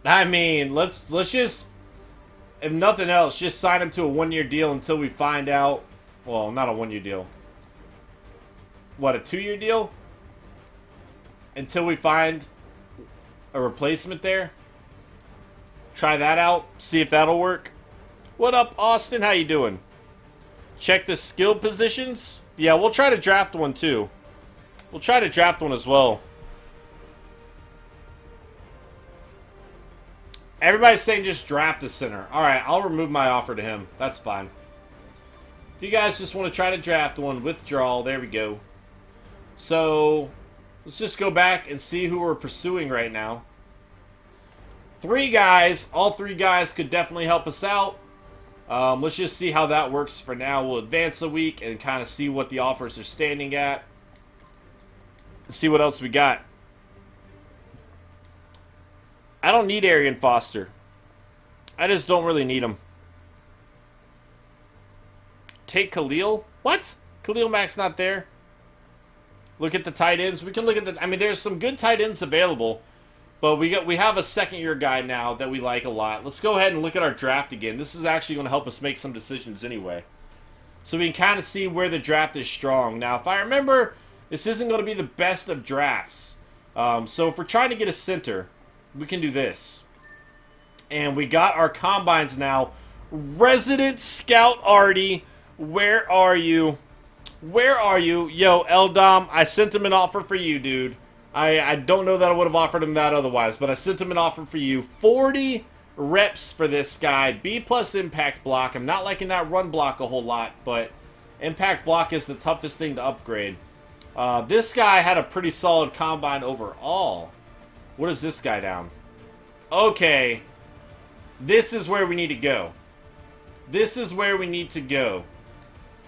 I mean, let's just, if nothing else, just sign him to a 1-year deal until we find out. Well, not a 1-year deal. What, a 2-year deal? Until we find a replacement there. Try that out. See if that'll work. What up, Austin? How you doing? Check the skill positions. Yeah, we'll try to draft one too. We'll try to draft one as well. Everybody's saying just draft a center. Alright, I'll remove my offer to him. That's fine. If you guys just want to try to draft one, withdrawal. There we go. So, let's just go back and see who we're pursuing right now. 3 guys. All 3 guys could definitely help us out. Let's just see how that works for now. We'll advance a week and kind of see what the offers are standing at. Let's see what else we got. I don't need Arian Foster. I just don't really need him. Take Khalil? What? Khalil Mack's not there. Look at the tight ends. We can look at the... I mean, there's some good tight ends available. But we have a second-year guy now that we like a lot. Let's go ahead and look at our draft again. This is actually going to help us make some decisions anyway. So we can kind of see where the draft is strong. Now, if I remember, this isn't going to be the best of drafts. So if we're trying to get a center, we can do this. And we got our combines now. Resident Scout Artie, where are you? Where are you? Yo, Eldom, I sent him an offer for you, dude. I don't know that I would have offered him that otherwise, but I sent him an offer for you. 40 reps for this guy. B+ impact block. I'm not liking that run block a whole lot, but impact block is the toughest thing to upgrade. This guy had a pretty solid combine overall. What is this guy down? Okay. This is where we need to go. This is where we need to go.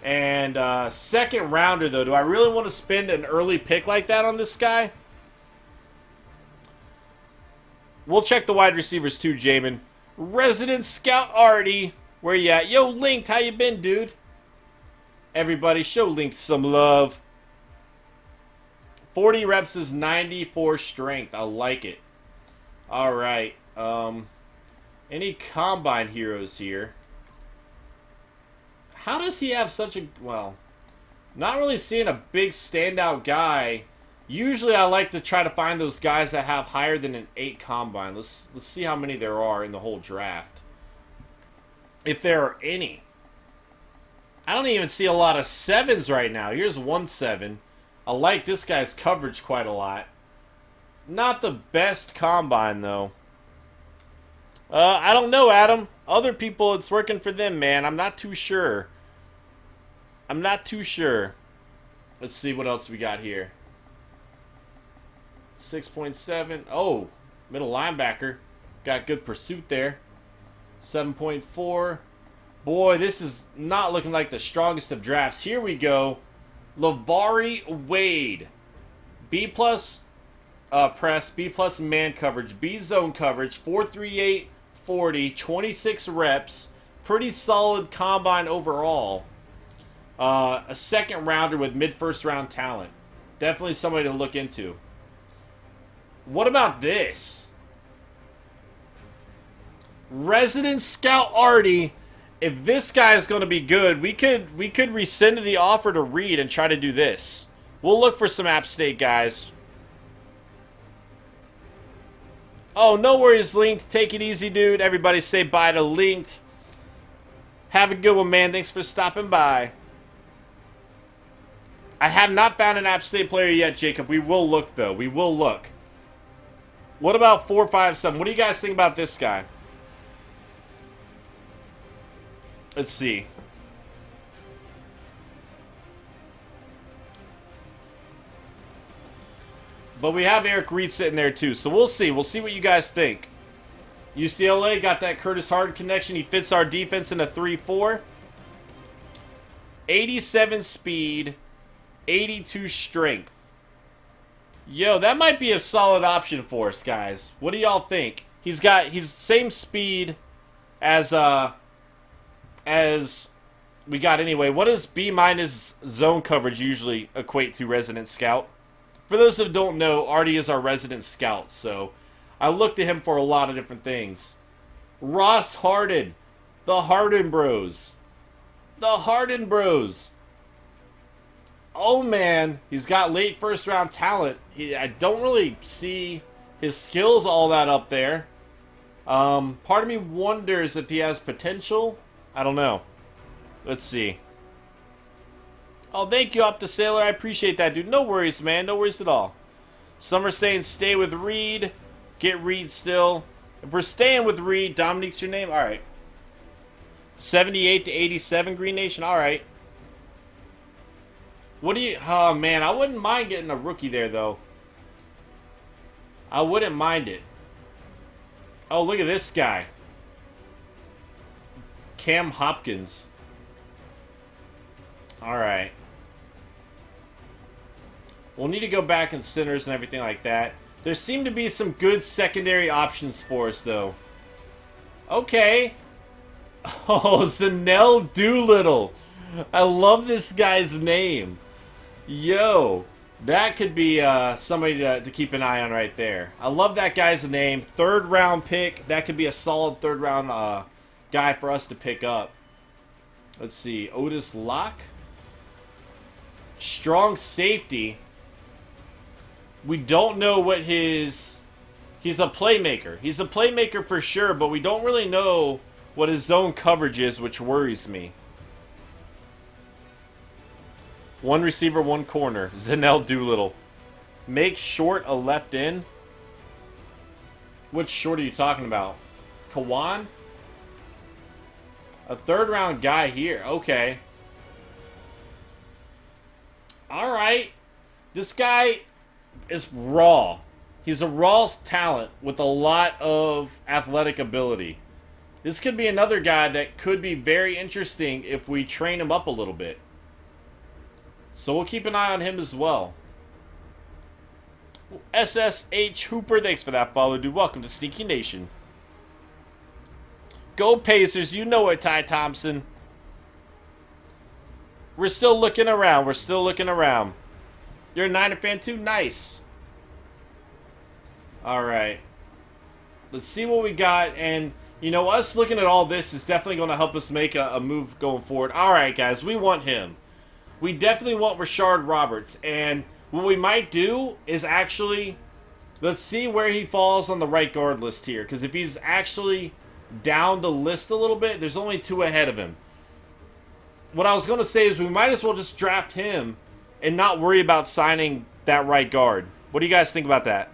And second rounder, though. Do I really want to spend an early pick like that on this guy? We'll check the wide receivers too, Jamin. Resident Scout Artie. Where you at? Yo, Linked, how you been, dude? Everybody, show Linked some love. 40 reps is 94 strength. I like it. Alright. Any combine heroes here? How does he have such a... Well, not really seeing a big standout guy. Usually I like to try to find those guys that have higher than an 8 combine. Let's see how many there are in the whole draft. If there are any. I don't even see a lot of 7s right now. Here's 1 7. I like this guy's coverage quite a lot. Not the best combine, though. I don't know, Adam. Other people, it's working for them, man. I'm not too sure. I'm not too sure. Let's see what else we got here. 6.7. Oh, middle linebacker. Got good pursuit there. 7.4. Boy, this is not looking like the strongest of drafts. Here we go. Lavari Wade. B+ press, B+ man coverage, B zone coverage, 4.38 40, 26 reps. Pretty solid combine overall. A second rounder with mid-first round talent. Definitely somebody to look into. What about this? Resident Scout Artie. If this guy is going to be good, we could rescind the offer to Reed and try to do this. We'll look for some App State guys. Oh, no worries, Linked. Take it easy, dude. Everybody say bye to Linked. Have a good one, man. Thanks for stopping by. I have not found an App State player yet, Jacob. We will look, though. We will look. What about 457? What do you guys think about this guy? Let's see. But we have Eric Reed sitting there, too. So we'll see. We'll see what you guys think. UCLA got that Curtis Hard connection. He fits our defense in a 3-4. 87 speed. 82 strength. Yo, that might be a solid option for us, guys. What do y'all think? He's same speed as we got anyway. What does B- zone coverage usually equate to, Resident Scout? For those who don't know, Artie is our Resident Scout, so I looked to him for a lot of different things. Ross Harden. The Harden Bros. The Harden Bros. Oh, man. He's got late first-round talent. I don't really see his skills all that up there. Part of me wonders if he has potential. I don't know. Let's see. Oh, thank you, Up to Sailor. I appreciate that, dude. No worries, man. No worries at all. Some are saying stay with Reed. Get Reed still. If we're staying with Reed, Dominique's your name? All right. 78 to 87, Green Nation. All right. What do you... Oh, man. I wouldn't mind getting a rookie there, though. I wouldn't mind it. Oh, look at this guy. Cam Hopkins. All right. We'll need to go back in centers and everything like that. There seem to be some good secondary options for us, though. Okay. Oh, Zanell Doolittle. I love this guy's name. Yo, that could be somebody to keep an eye on right there. I love that guy's name. 3rd round pick. That could be a solid 3rd round guy for us to pick up. Let's see. Otis Locke. Strong safety. We don't know what his... He's a playmaker. He's a playmaker for sure, but we don't really know what his zone coverage is, which worries me. 1 receiver, 1 corner. Zanell Doolittle. Make short a left in. Which short are you talking about? Kawan? A 3rd round guy here. Okay. Alright. This guy is raw. He's a raw talent with a lot of athletic ability. This could be another guy that could be very interesting if we train him up a little bit. So we'll keep an eye on him as well. SSH Hooper, thanks for that follow, dude. Welcome to Sneaky Nation. Go Pacers, you know it, Ty Thompson. We're still looking around. We're still looking around. You're a Niner fan too? Nice. Alright. Let's see what we got. And, you know, us looking at all this is definitely going to help us make a move going forward. Alright, guys. We want him. We definitely want Rashard Roberts. And what we might do is actually... Let's see where he falls on the right guard list here. Because if he's actually down the list a little bit, there's only 2 ahead of him. What I was going to say is we might as well just draft him and not worry about signing that right guard. What do you guys think about that?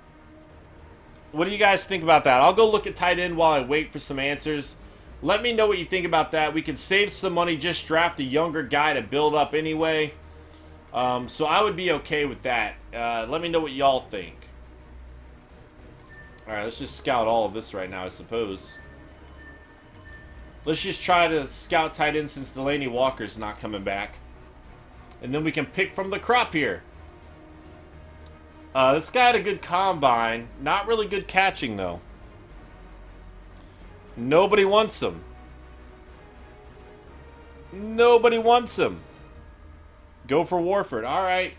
What do you guys think about that? I'll go look at tight end while I wait for some answers. Let me know what you think about that. We can save some money, just draft a younger guy to build up anyway. So I would be okay with that. Let me know what y'all think. Alright, let's just scout all of this right now, I suppose. Let's just try to scout tight end since Delaney Walker's not coming back. And then we can pick from the crop here. This guy had a good combine. Not really good catching, though. Nobody wants him. Nobody wants him. Go for Warford. Alright.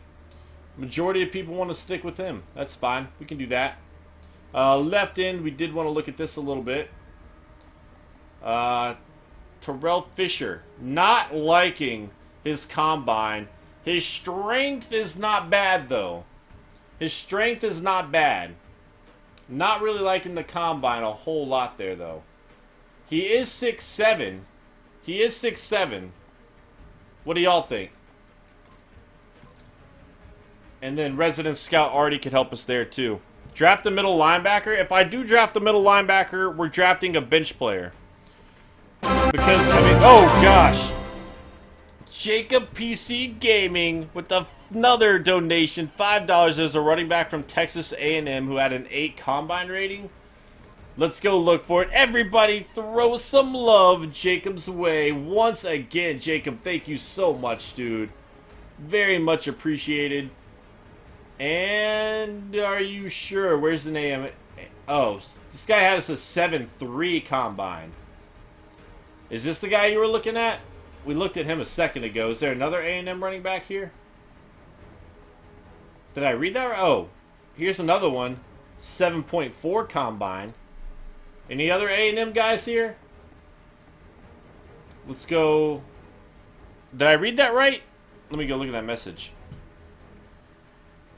Majority of people want to stick with him. That's fine. We can do that. Left end, we did want to look at this a little bit. Terrell Fisher, not liking his combine. His strength is not bad, though. His strength is not bad. Not really liking the combine a whole lot there, though. He is 6'7". He is 6'7". What do y'all think? And then Resident Scout Artie could help us there, too. Draft a middle linebacker. If I do draft a middle linebacker, we're drafting a bench player. Because, I mean, oh gosh. Jacob PC Gaming with another donation, $5. There's a running back from Texas A&M who had an 8 combine rating. Let's go look for it. Everybody throw some love Jacob's way. Once again, Jacob, thank you so much, dude. Very much appreciated. And are you sure? Where's the name? Oh, this guy has a 7.3 combine. Is this the guy you were looking at? We looked at him a second ago. Is there another A&M running back here? Did I read that? Oh, here's another one. 7.4 combine. Any other A&M guys here? Let's go. Did I read that right? Let me go look at that message.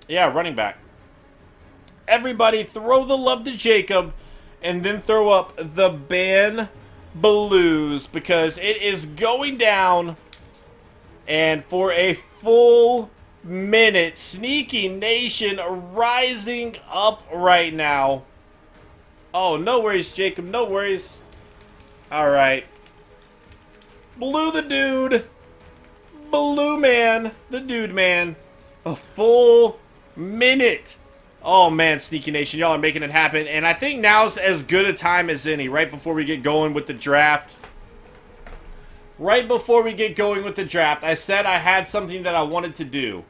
Yeah, running back. Everybody throw the love to Jacob and then throw up the ban Blues because it is going down. And for a full minute, Sneaky Nation rising up right now. Oh, no worries, Jacob. No worries. All right. Blue the dude. Blue man. The dude man. A full minute. Oh, man, Sneaky Nation. Y'all are making it happen. And I think now's as good a time as any, right before we get going with the draft. Right before we get going with the draft, I said I had something that I wanted to do.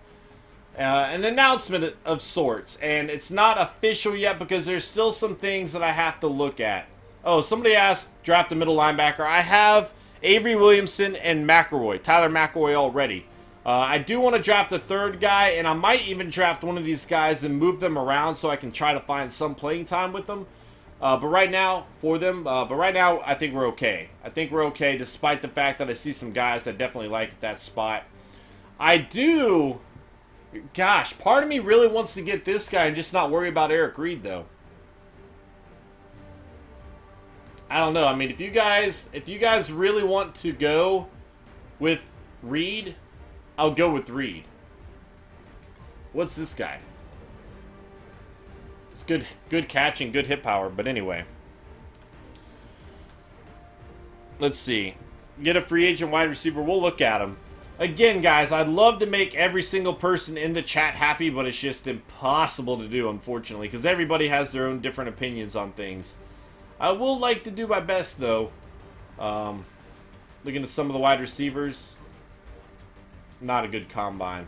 An announcement of sorts. And it's not official yet because there's still some things that I have to look at. Oh, somebody asked draft a middle linebacker. I have Avery Williamson and McElroy. Tyler McElroy already. I do want to draft a third guy, and I might even draft one of these guys and move them around so I can try to find some playing time with them. But right now, I think we're okay. I think we're okay, despite the fact that I see some guys that definitely like that spot. I do. Gosh, part of me really wants to get this guy and just not worry about Eric Reed, though. I don't know. I mean, if you guys really want to go with Reed, I'll go with Reed. What's this guy? It's good catching, good hit power, but anyway. Let's see. Get a free agent wide receiver. We'll look at him. Again, guys, I'd love to make every single person in the chat happy, but it's just impossible to do, unfortunately, because everybody has their own different opinions on things. I will like to do my best, though. Looking at some of the wide receivers. Not a good combine.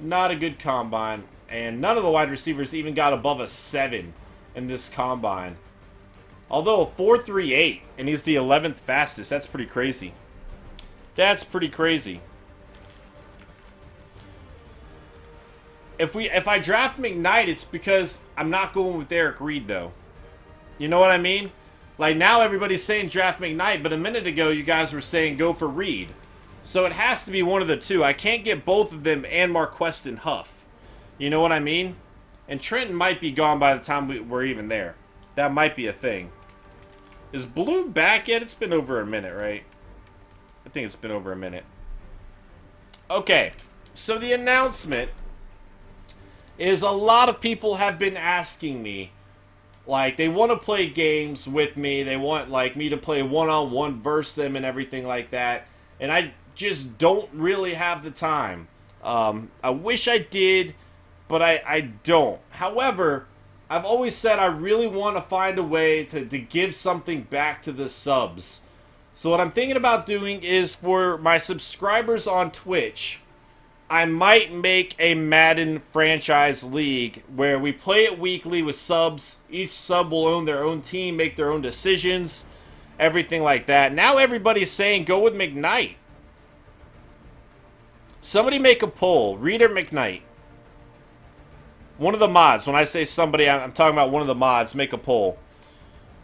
Not a good combine. And none of the wide receivers even got above a 7 in this combine. Although a 4.38, and he's the 11th fastest. That's pretty crazy. That's pretty crazy. If I draft McKnight, it's because I'm not going with Eric Reed, though. You know what I mean? Like, now everybody's saying draft McKnight, but a minute ago you guys were saying go for Reed. So it has to be one of the two. I can't get both of them and Marquest and Huff. You know what I mean? And Trenton might be gone by the time we're even there. That might be a thing. Is Blue back yet? It's been over a minute, right? I think it's been over a minute. Okay. So the announcement is a lot of people have been asking me. Like, they want to play games with me. They want, like, me to play one-on-one versus them and everything like that. And I just don't really have the time. I wish I did, but I don't. However, I've always said I really want to find a way to give something back to the subs. So what I'm thinking about doing is for my subscribers on Twitch, I might make a Madden franchise league where we play it weekly with subs. Each sub will own their own team, make their own decisions, everything like that. Now everybody's saying go with McKnight. Somebody make a poll. Reed or McKnight? One of the mods. When I say somebody, I'm talking about one of the mods. Make a poll.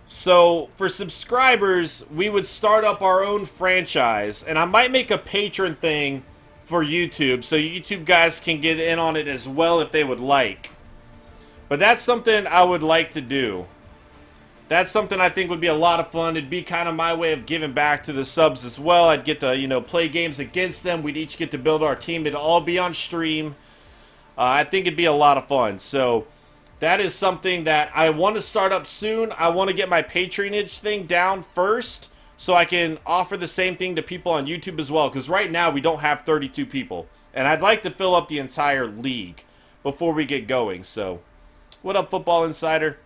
So for subscribers, we would start up our own franchise, and I might make a patron thing for YouTube, so YouTube guys can get in on it as well if they would like. But that's something I would like to do. That's something I think would be a lot of fun. It'd be kind of my way of giving back to the subs as well. I'd get to, you know, play games against them. We'd each get to build our team. It'd all be on stream. I think it'd be a lot of fun. So that is something that I want to start up soon. I want to get my patronage thing down first so I can offer the same thing to people on YouTube as well. Because right now we don't have 32 people. And I'd like to fill up the entire league before we get going. So what up, Football Insider?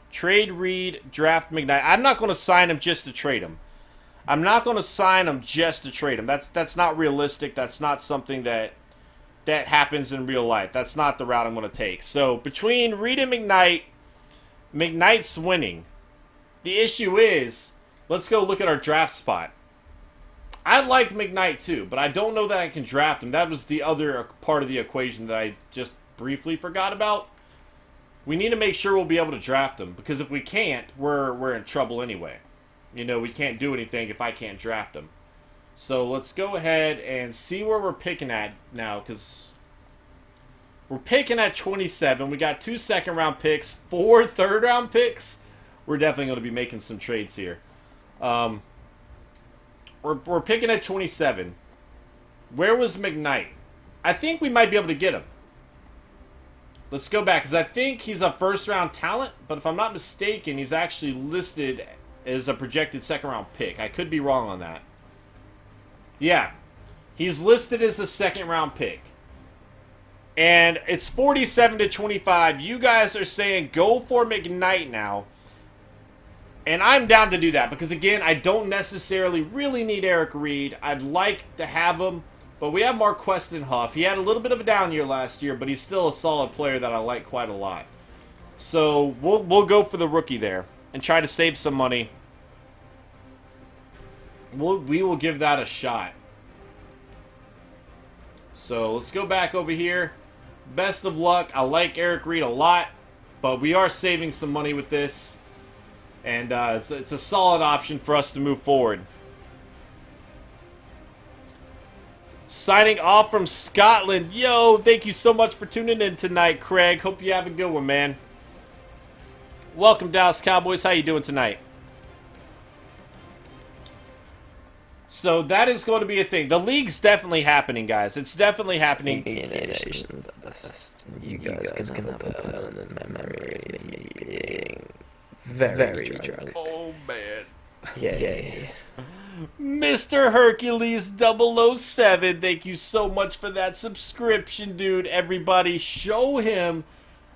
Trade Reed, draft McKnight. I'm not going to sign him just to trade him. I'm not going to sign him just to trade him. That's not realistic. That's not something that happens in real life. That's not the route I'm going to take. So between Reed and McKnight, McKnight's winning. The issue is, let's go look at our draft spot. I like McKnight too, but I don't know that I can draft him. That was the other part of the equation that I just briefly forgot about. We need to make sure we'll be able to draft him, because if we can't, we're in trouble anyway. You know, we can't do anything if I can't draft him. So let's go ahead and see where we're picking at now, because we're picking at 27. We got 2 second-round picks, 4 third-round picks. We're definitely going to be making some trades here. We're picking at 27. Where was McKnight? I think we might be able to get him. Let's go back, because I think he's a first-round talent, but if I'm not mistaken, he's actually listed as a projected second-round pick. I could be wrong on that. Yeah, he's listed as a second-round pick. And it's 47-25. You guys are saying go for McKnight now. And I'm down to do that, because, again, I don't necessarily really need Eric Reed. I'd like to have him. But we have Marquestin and Huff. He had a little bit of a down year last year, but he's still a solid player that I like quite a lot. So we'll go for the rookie there and try to save some money. We will give that a shot. So let's go back over here. Best of luck. I like Eric Reed a lot, but we are saving some money with this. And it's a solid option for us to move forward. Signing off from Scotland. Yo, thank you so much for tuning in tonight, Craig. Hope you have a good one, man. Welcome, Dallas Cowboys. How you doing tonight? So that is going to be a thing. The league's definitely happening, guys. It's definitely happening. You guys can have a permanent memory of me being very drunk. Oh, man. Yeah. Mr. Hercules 007, thank you so much for that subscription, dude. Everybody, show him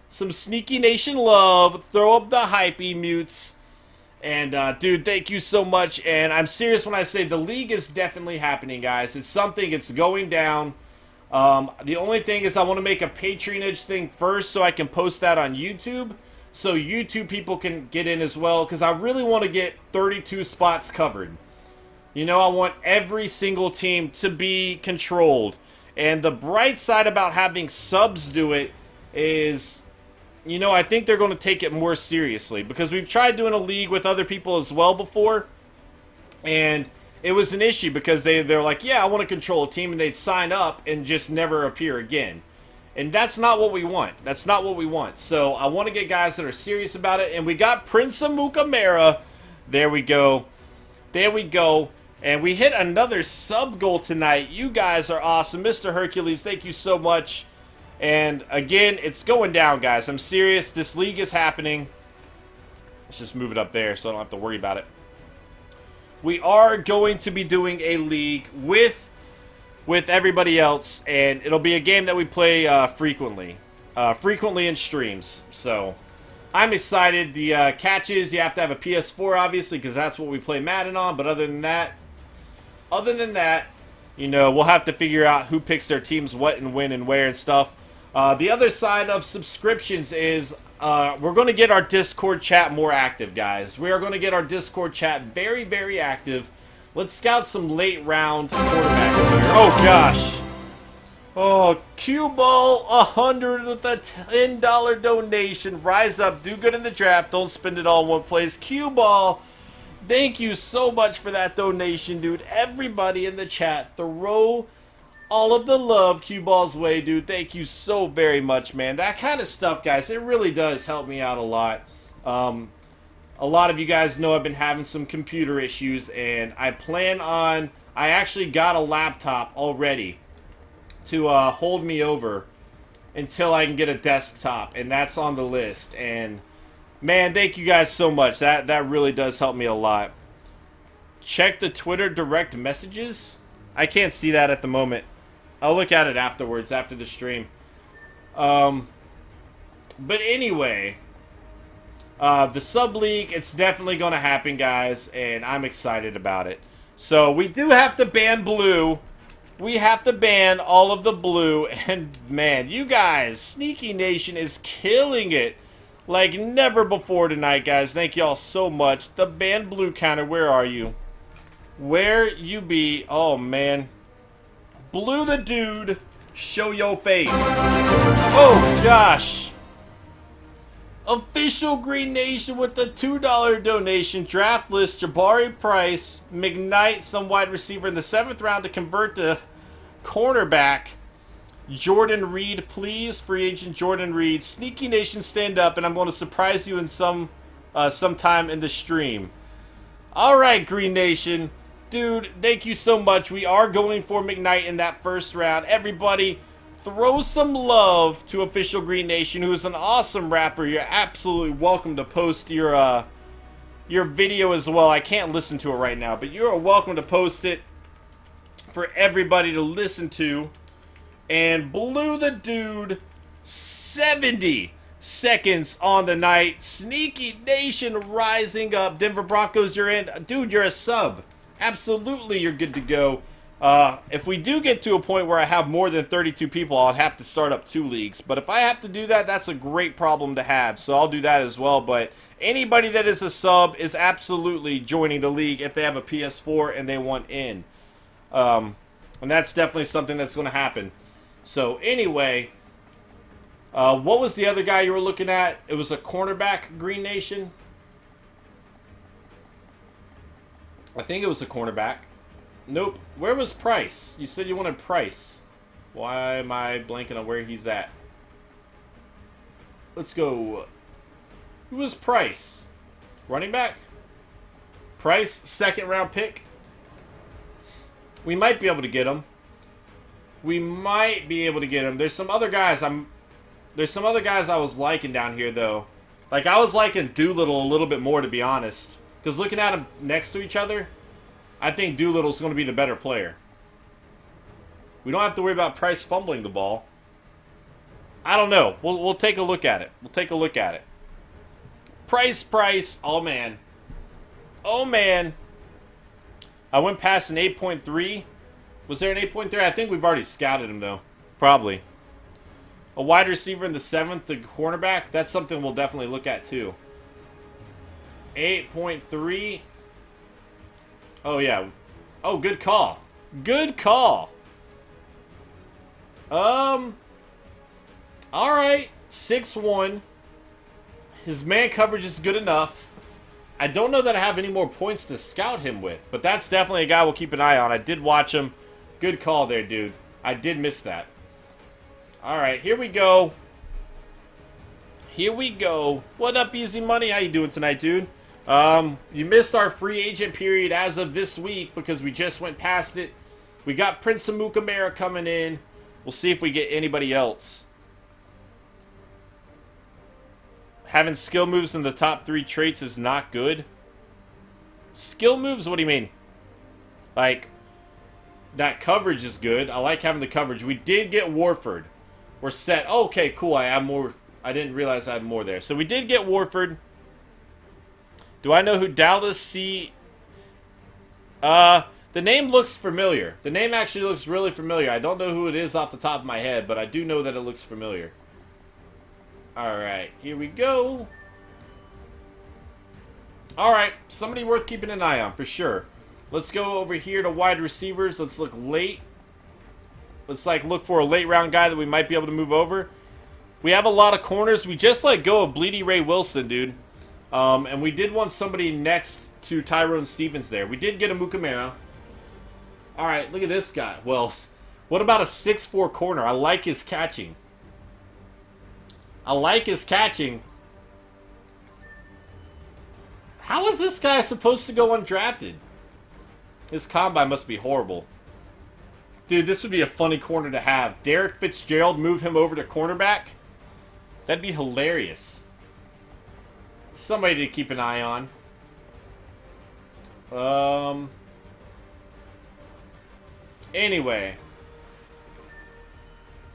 some Sneaky Nation love. Throw up the hype emotes. And, dude, thank you so much. And I'm serious when I say the league is definitely happening, guys. It's something. It's going down. The only thing is I want to make a patronage thing first so I can post that on YouTube. So YouTube people can get in as well. Because I really want to get 32 spots covered. You know, I want every single team to be controlled. And the bright side about having subs do it is, you know, I think they're going to take it more seriously. Because we've tried doing a league with other people as well before. And it was an issue because they're like, yeah, I want to control a team. And they'd sign up and just never appear again. And that's not what we want. That's not what we want. So I want to get guys that are serious about it. And we got Prince Amukamara. There we go. There we go. And we hit another sub goal tonight. You guys are awesome. Mr. Hercules, thank you so much. And again, it's going down, guys. I'm serious. This league is happening. Let's just move it up there so I don't have to worry about it. We are going to be doing a league with everybody else. And it'll be a game that we play frequently. Frequently in streams. So I'm excited. The catch is you have to have a PS4, obviously, because that's what we play Madden on. But other than that, you know, we'll have to figure out who picks their teams, what and when and where and stuff. The other side of subscriptions is we're going to get our Discord chat more active, guys. We are going to get our Discord chat very, very active. Let's scout some late round quarterbacks here. Oh, gosh. Oh, Cue Ball 100 with a $10 donation. Rise up, do good in the draft. Don't spend it all in one place. Cue Ball, thank you so much for that donation, dude. Everybody in the chat, throw all of the love Cue Ball's way, dude. Thank you so very much, man. That kind of stuff, guys, it really does help me out a lot. A lot of you guys know I've been having some computer issues, and I actually got a laptop already to hold me over until I can get a desktop, and that's on the list. And man, thank you guys so much. That really does help me a lot. Check the Twitter direct messages. I can't see that at the moment. I'll look at it afterwards, after the stream. But anyway, the sub league, it's definitely going to happen, guys, and I'm excited about it. So we do have to ban blue. We have to ban all of the blue, and man, you guys, Sneaky Nation is killing it like never before tonight, guys. Thank y'all so much. The ban blue counter, where are you? Where you be? Oh, man. Blue the dude, show your face. Oh, gosh. Official Green Nation with the $2 donation. Draft list, Jabari Price, McKnight, some wide receiver in the 7th round to convert the cornerback. Jordan Reed, please. Free agent Jordan Reed. Sneaky Nation, stand up, and I'm going to surprise you in sometime in the stream. All right, Green Nation. Dude, thank you so much. We are going for McKnight in that 1st round. Everybody, throw some love to Official Green Nation, who is an awesome rapper. You're absolutely welcome to post your video as well. I can't listen to it right now, but you're welcome to post it for everybody to listen to. And Blue the Dude, 70 seconds on the night. Sneaky Nation rising up. Denver Broncos, you're in. Dude, you're a sub. Absolutely, you're good to go. If we do get to a point where I have more than 32 people, I'll have to start up 2 leagues. But if I have to do that, that's a great problem to have. So I'll do that as well. But anybody that is a sub is absolutely joining the league if they have a PS4 and they want in. And that's definitely something that's going to happen. So anyway, what was the other guy you were looking at? It was a cornerback, Green Nation. I think it was a cornerback. Nope. Where was Price? You said you wanted Price. Why am I blanking on where he's at? Let's go. Who was Price? Running back? Price, 2nd round pick. We might be able to get him. We might be able to get him. There's some other guys I was liking down here, though. Like, I was liking Doolittle a little bit more, to be honest. Because looking at them next to each other, I think Doolittle's going to be the better player. We don't have to worry about Price fumbling the ball. I don't know. We'll take a look at it. We'll take a look at it. Price. Oh, man. Oh, man. I went past an 8.3. Was there an 8.3? I think we've already scouted him, though. Probably. A wide receiver in the 7th, the cornerback. That's something we'll definitely look at, too. 8.3. Oh, yeah. Oh, good call. Good call. All right. 6'1". His man coverage is good enough. I don't know that I have any more points to scout him with, but that's definitely a guy we'll keep an eye on. I did watch him. Good call there, dude. I did miss that. All right, here we go. Here we go. What up, Easy Money? How you doing tonight, dude? You missed our free agent period as of this week because we just went past it. We got Prince Amukamara coming in. We'll see if we get anybody else. Having skill moves in the top 3 traits is not good. Skill moves? What do you mean? Like, that coverage is good. I like having the coverage. We did get Warford. We're set. Oh, okay, cool. I have more. I didn't realize I had more there. So we did get Warford. Do I know who Dallas C... the name looks familiar. The name actually looks really familiar. I don't know who it is off the top of my head, but I do know that it looks familiar. Alright, here we go. Alright, somebody worth keeping an eye on, for sure. Let's go over here to wide receivers. Let's look late. Let's like look for a late round guy that we might be able to move over. We have a lot of corners. We just let go of Bleedy Ray Wilson, dude. And we did want somebody next to Tyrone Stevens there. We did get a Mukamara. All right, look at this guy. Well, what about a 6'4" corner? I like his catching. I like his catching. How is this guy supposed to go undrafted? His combine must be horrible. Dude, this would be a funny corner to have. Derek Fitzgerald, move him over to cornerback. That'd be hilarious. Somebody to keep an eye on. Anyway.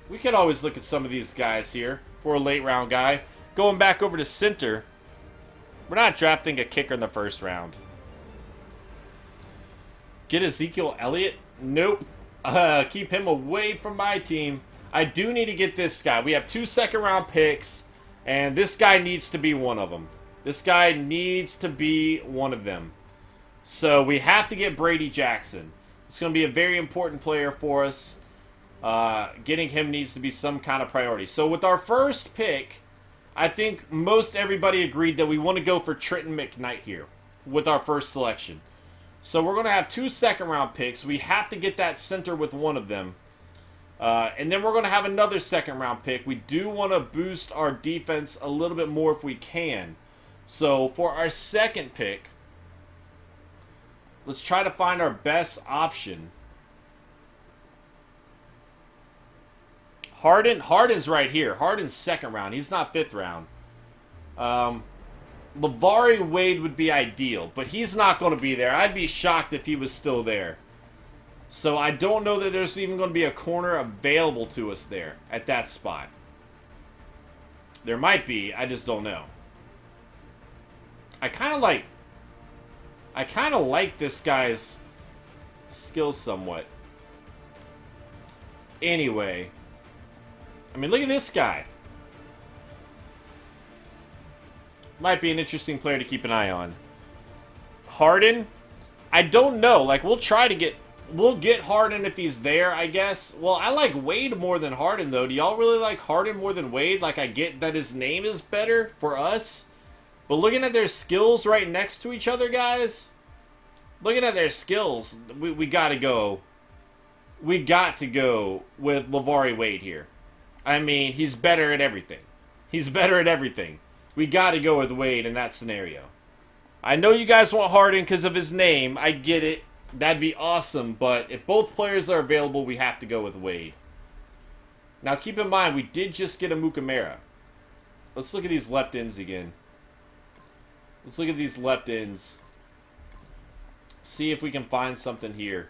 We could always look at some of these guys here for a late round guy. Going back over to center. We're not drafting a kicker in the first round. Get Ezekiel Elliott? Nope. Keep him away from my team. I do need to get this guy. We have 2 second-round picks, and this guy needs to be one of them. This guy needs to be one of them. So we have to get Brady Jackson. It's going to be a very important player for us. Getting him needs to be some kind of priority. So with our first pick, I think most everybody agreed that we want to go for Trenton McKnight here with our first selection. So we're going to have 2 second-round picks. We have to get that center with one of them. And then we're going to have another second-round pick. We do want to boost our defense a little bit more if we can. So for our second pick, let's try to find our best option. Harden's right here. Harden's second round. He's not 5th round. LeVar Wade would be ideal, but he's not going to be there. I'd be shocked if he was still there. So I don't know that there's even going to be a corner available to us there at that spot. There might be. I just don't know. I kind of like this guy's skills somewhat. Anyway. I mean, look at this guy. Might be an interesting player to keep an eye on. Harden? I don't know. Like, we'll get Harden if he's there, I guess. Well, I like Wade more than Harden, though. Do y'all really like Harden more than Wade? Like, I get that his name is better for us. But looking at their skills right next to each other, guys. Looking at their skills, we got to go. We got to go with LeVar Wade here. I mean, he's better at everything. He's better at everything. We got to go with Wade in that scenario. I know you guys want Harden because of his name. I get it. That'd be awesome. But if both players are available, we have to go with Wade. Now, keep in mind, we did just get a Mukamara. Let's look at these left ends again. Let's look at these left ends. See if we can find something here.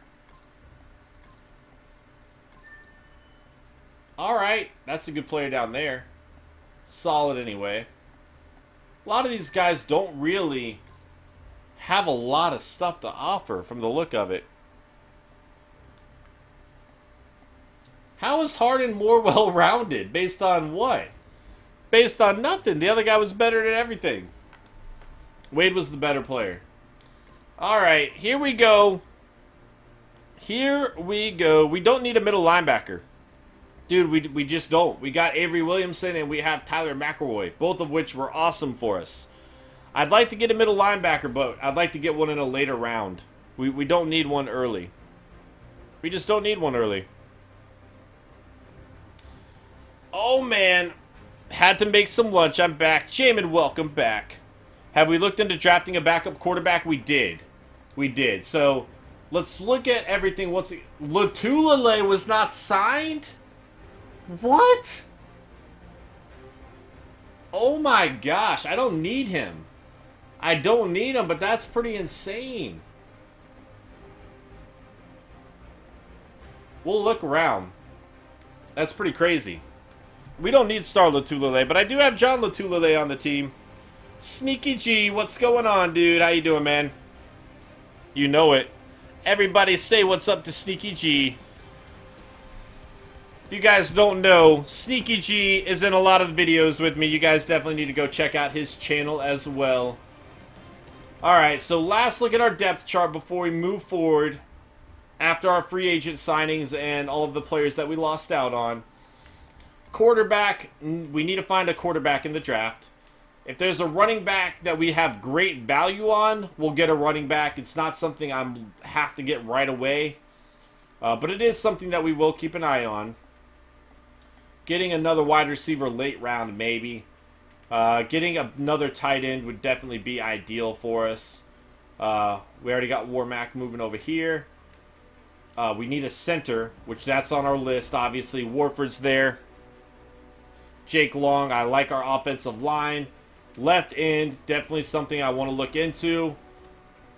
Alright, that's a good player down there. Solid anyway. A lot of these guys don't really have a lot of stuff to offer from the look of it. How is Harden more well-rounded? Based on what? Based on nothing. The other guy was better at everything. Wade was the better player. Alright, here we go. Here we go. We don't need a middle linebacker. Dude, we just don't. We got Avery Williamson and we have Tyler McElroy, both of which were awesome for us. I'd like to get a middle linebacker, but I'd like to get one in a later round. We don't need one early. We just don't need one early. Oh, man. Had to make some lunch. I'm back. Jamin, welcome back. Have we looked into drafting a backup quarterback? We did. We did. So, let's look at everything. Latulele was not signed? What? Oh my gosh, I don't need him. I don't need him, but that's pretty insane. We'll look around. That's pretty crazy. We don't need Star Latulele, but I do have John Latulele on the team. Sneaky G, what's going on, dude? How you doing, man? You know it. Everybody say what's up to Sneaky G. If you guys don't know, Sneaky G is in a lot of the videos with me. You guys definitely need to go check out his channel as well. Alright, so last look at our depth chart before we move forward. after our free agent signings and all of the players that we lost out on. Quarterback, we need to find a quarterback in the draft. If there's a running back that we have great value on, we'll get a running back. It's not something I have to get right away, but it is something that we will keep an eye on. Getting another wide receiver late round, maybe. Getting another tight end would definitely be ideal for us. We already got Warmack moving over here. We need a center, which that's on our list. Obviously, Warford's there. Jake Long, I like our offensive line. Left end, definitely something I want to look into.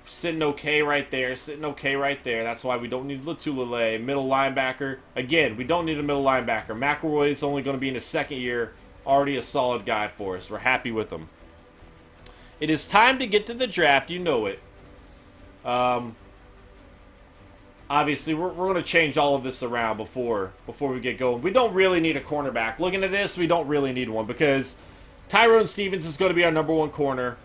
Sitting okay right there. Sitting okay right there. That's why we don't need Latulele. Middle linebacker. Again, we don't need a middle linebacker. McElroy is only going to be in his second year. Already a solid guy for us. We're happy with him. It is time to get to the draft. You know it. Obviously, we're going to change all of this around before we get going. We don't really need a cornerback. Looking at this, we don't really need one because Tyrone Stevens is going to be our #1 corner.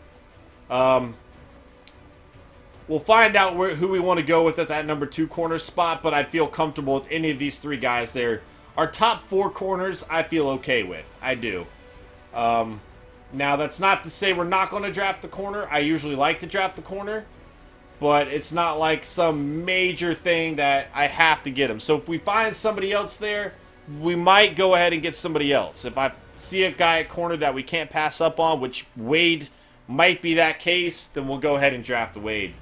We'll find out who we want to go with at that #2 corner spot, but I feel comfortable with any of these 3 guys there. Our top 4 corners, I feel okay with. I do. Now, that's not to say we're not going to draft the corner. I usually like to draft the corner, but it's not like some major thing that I have to get him. So if we find somebody else there, we might go ahead and get somebody else. If I see a guy at corner that we can't pass up on, which Wade might be that case, then we'll go ahead and draft Wade.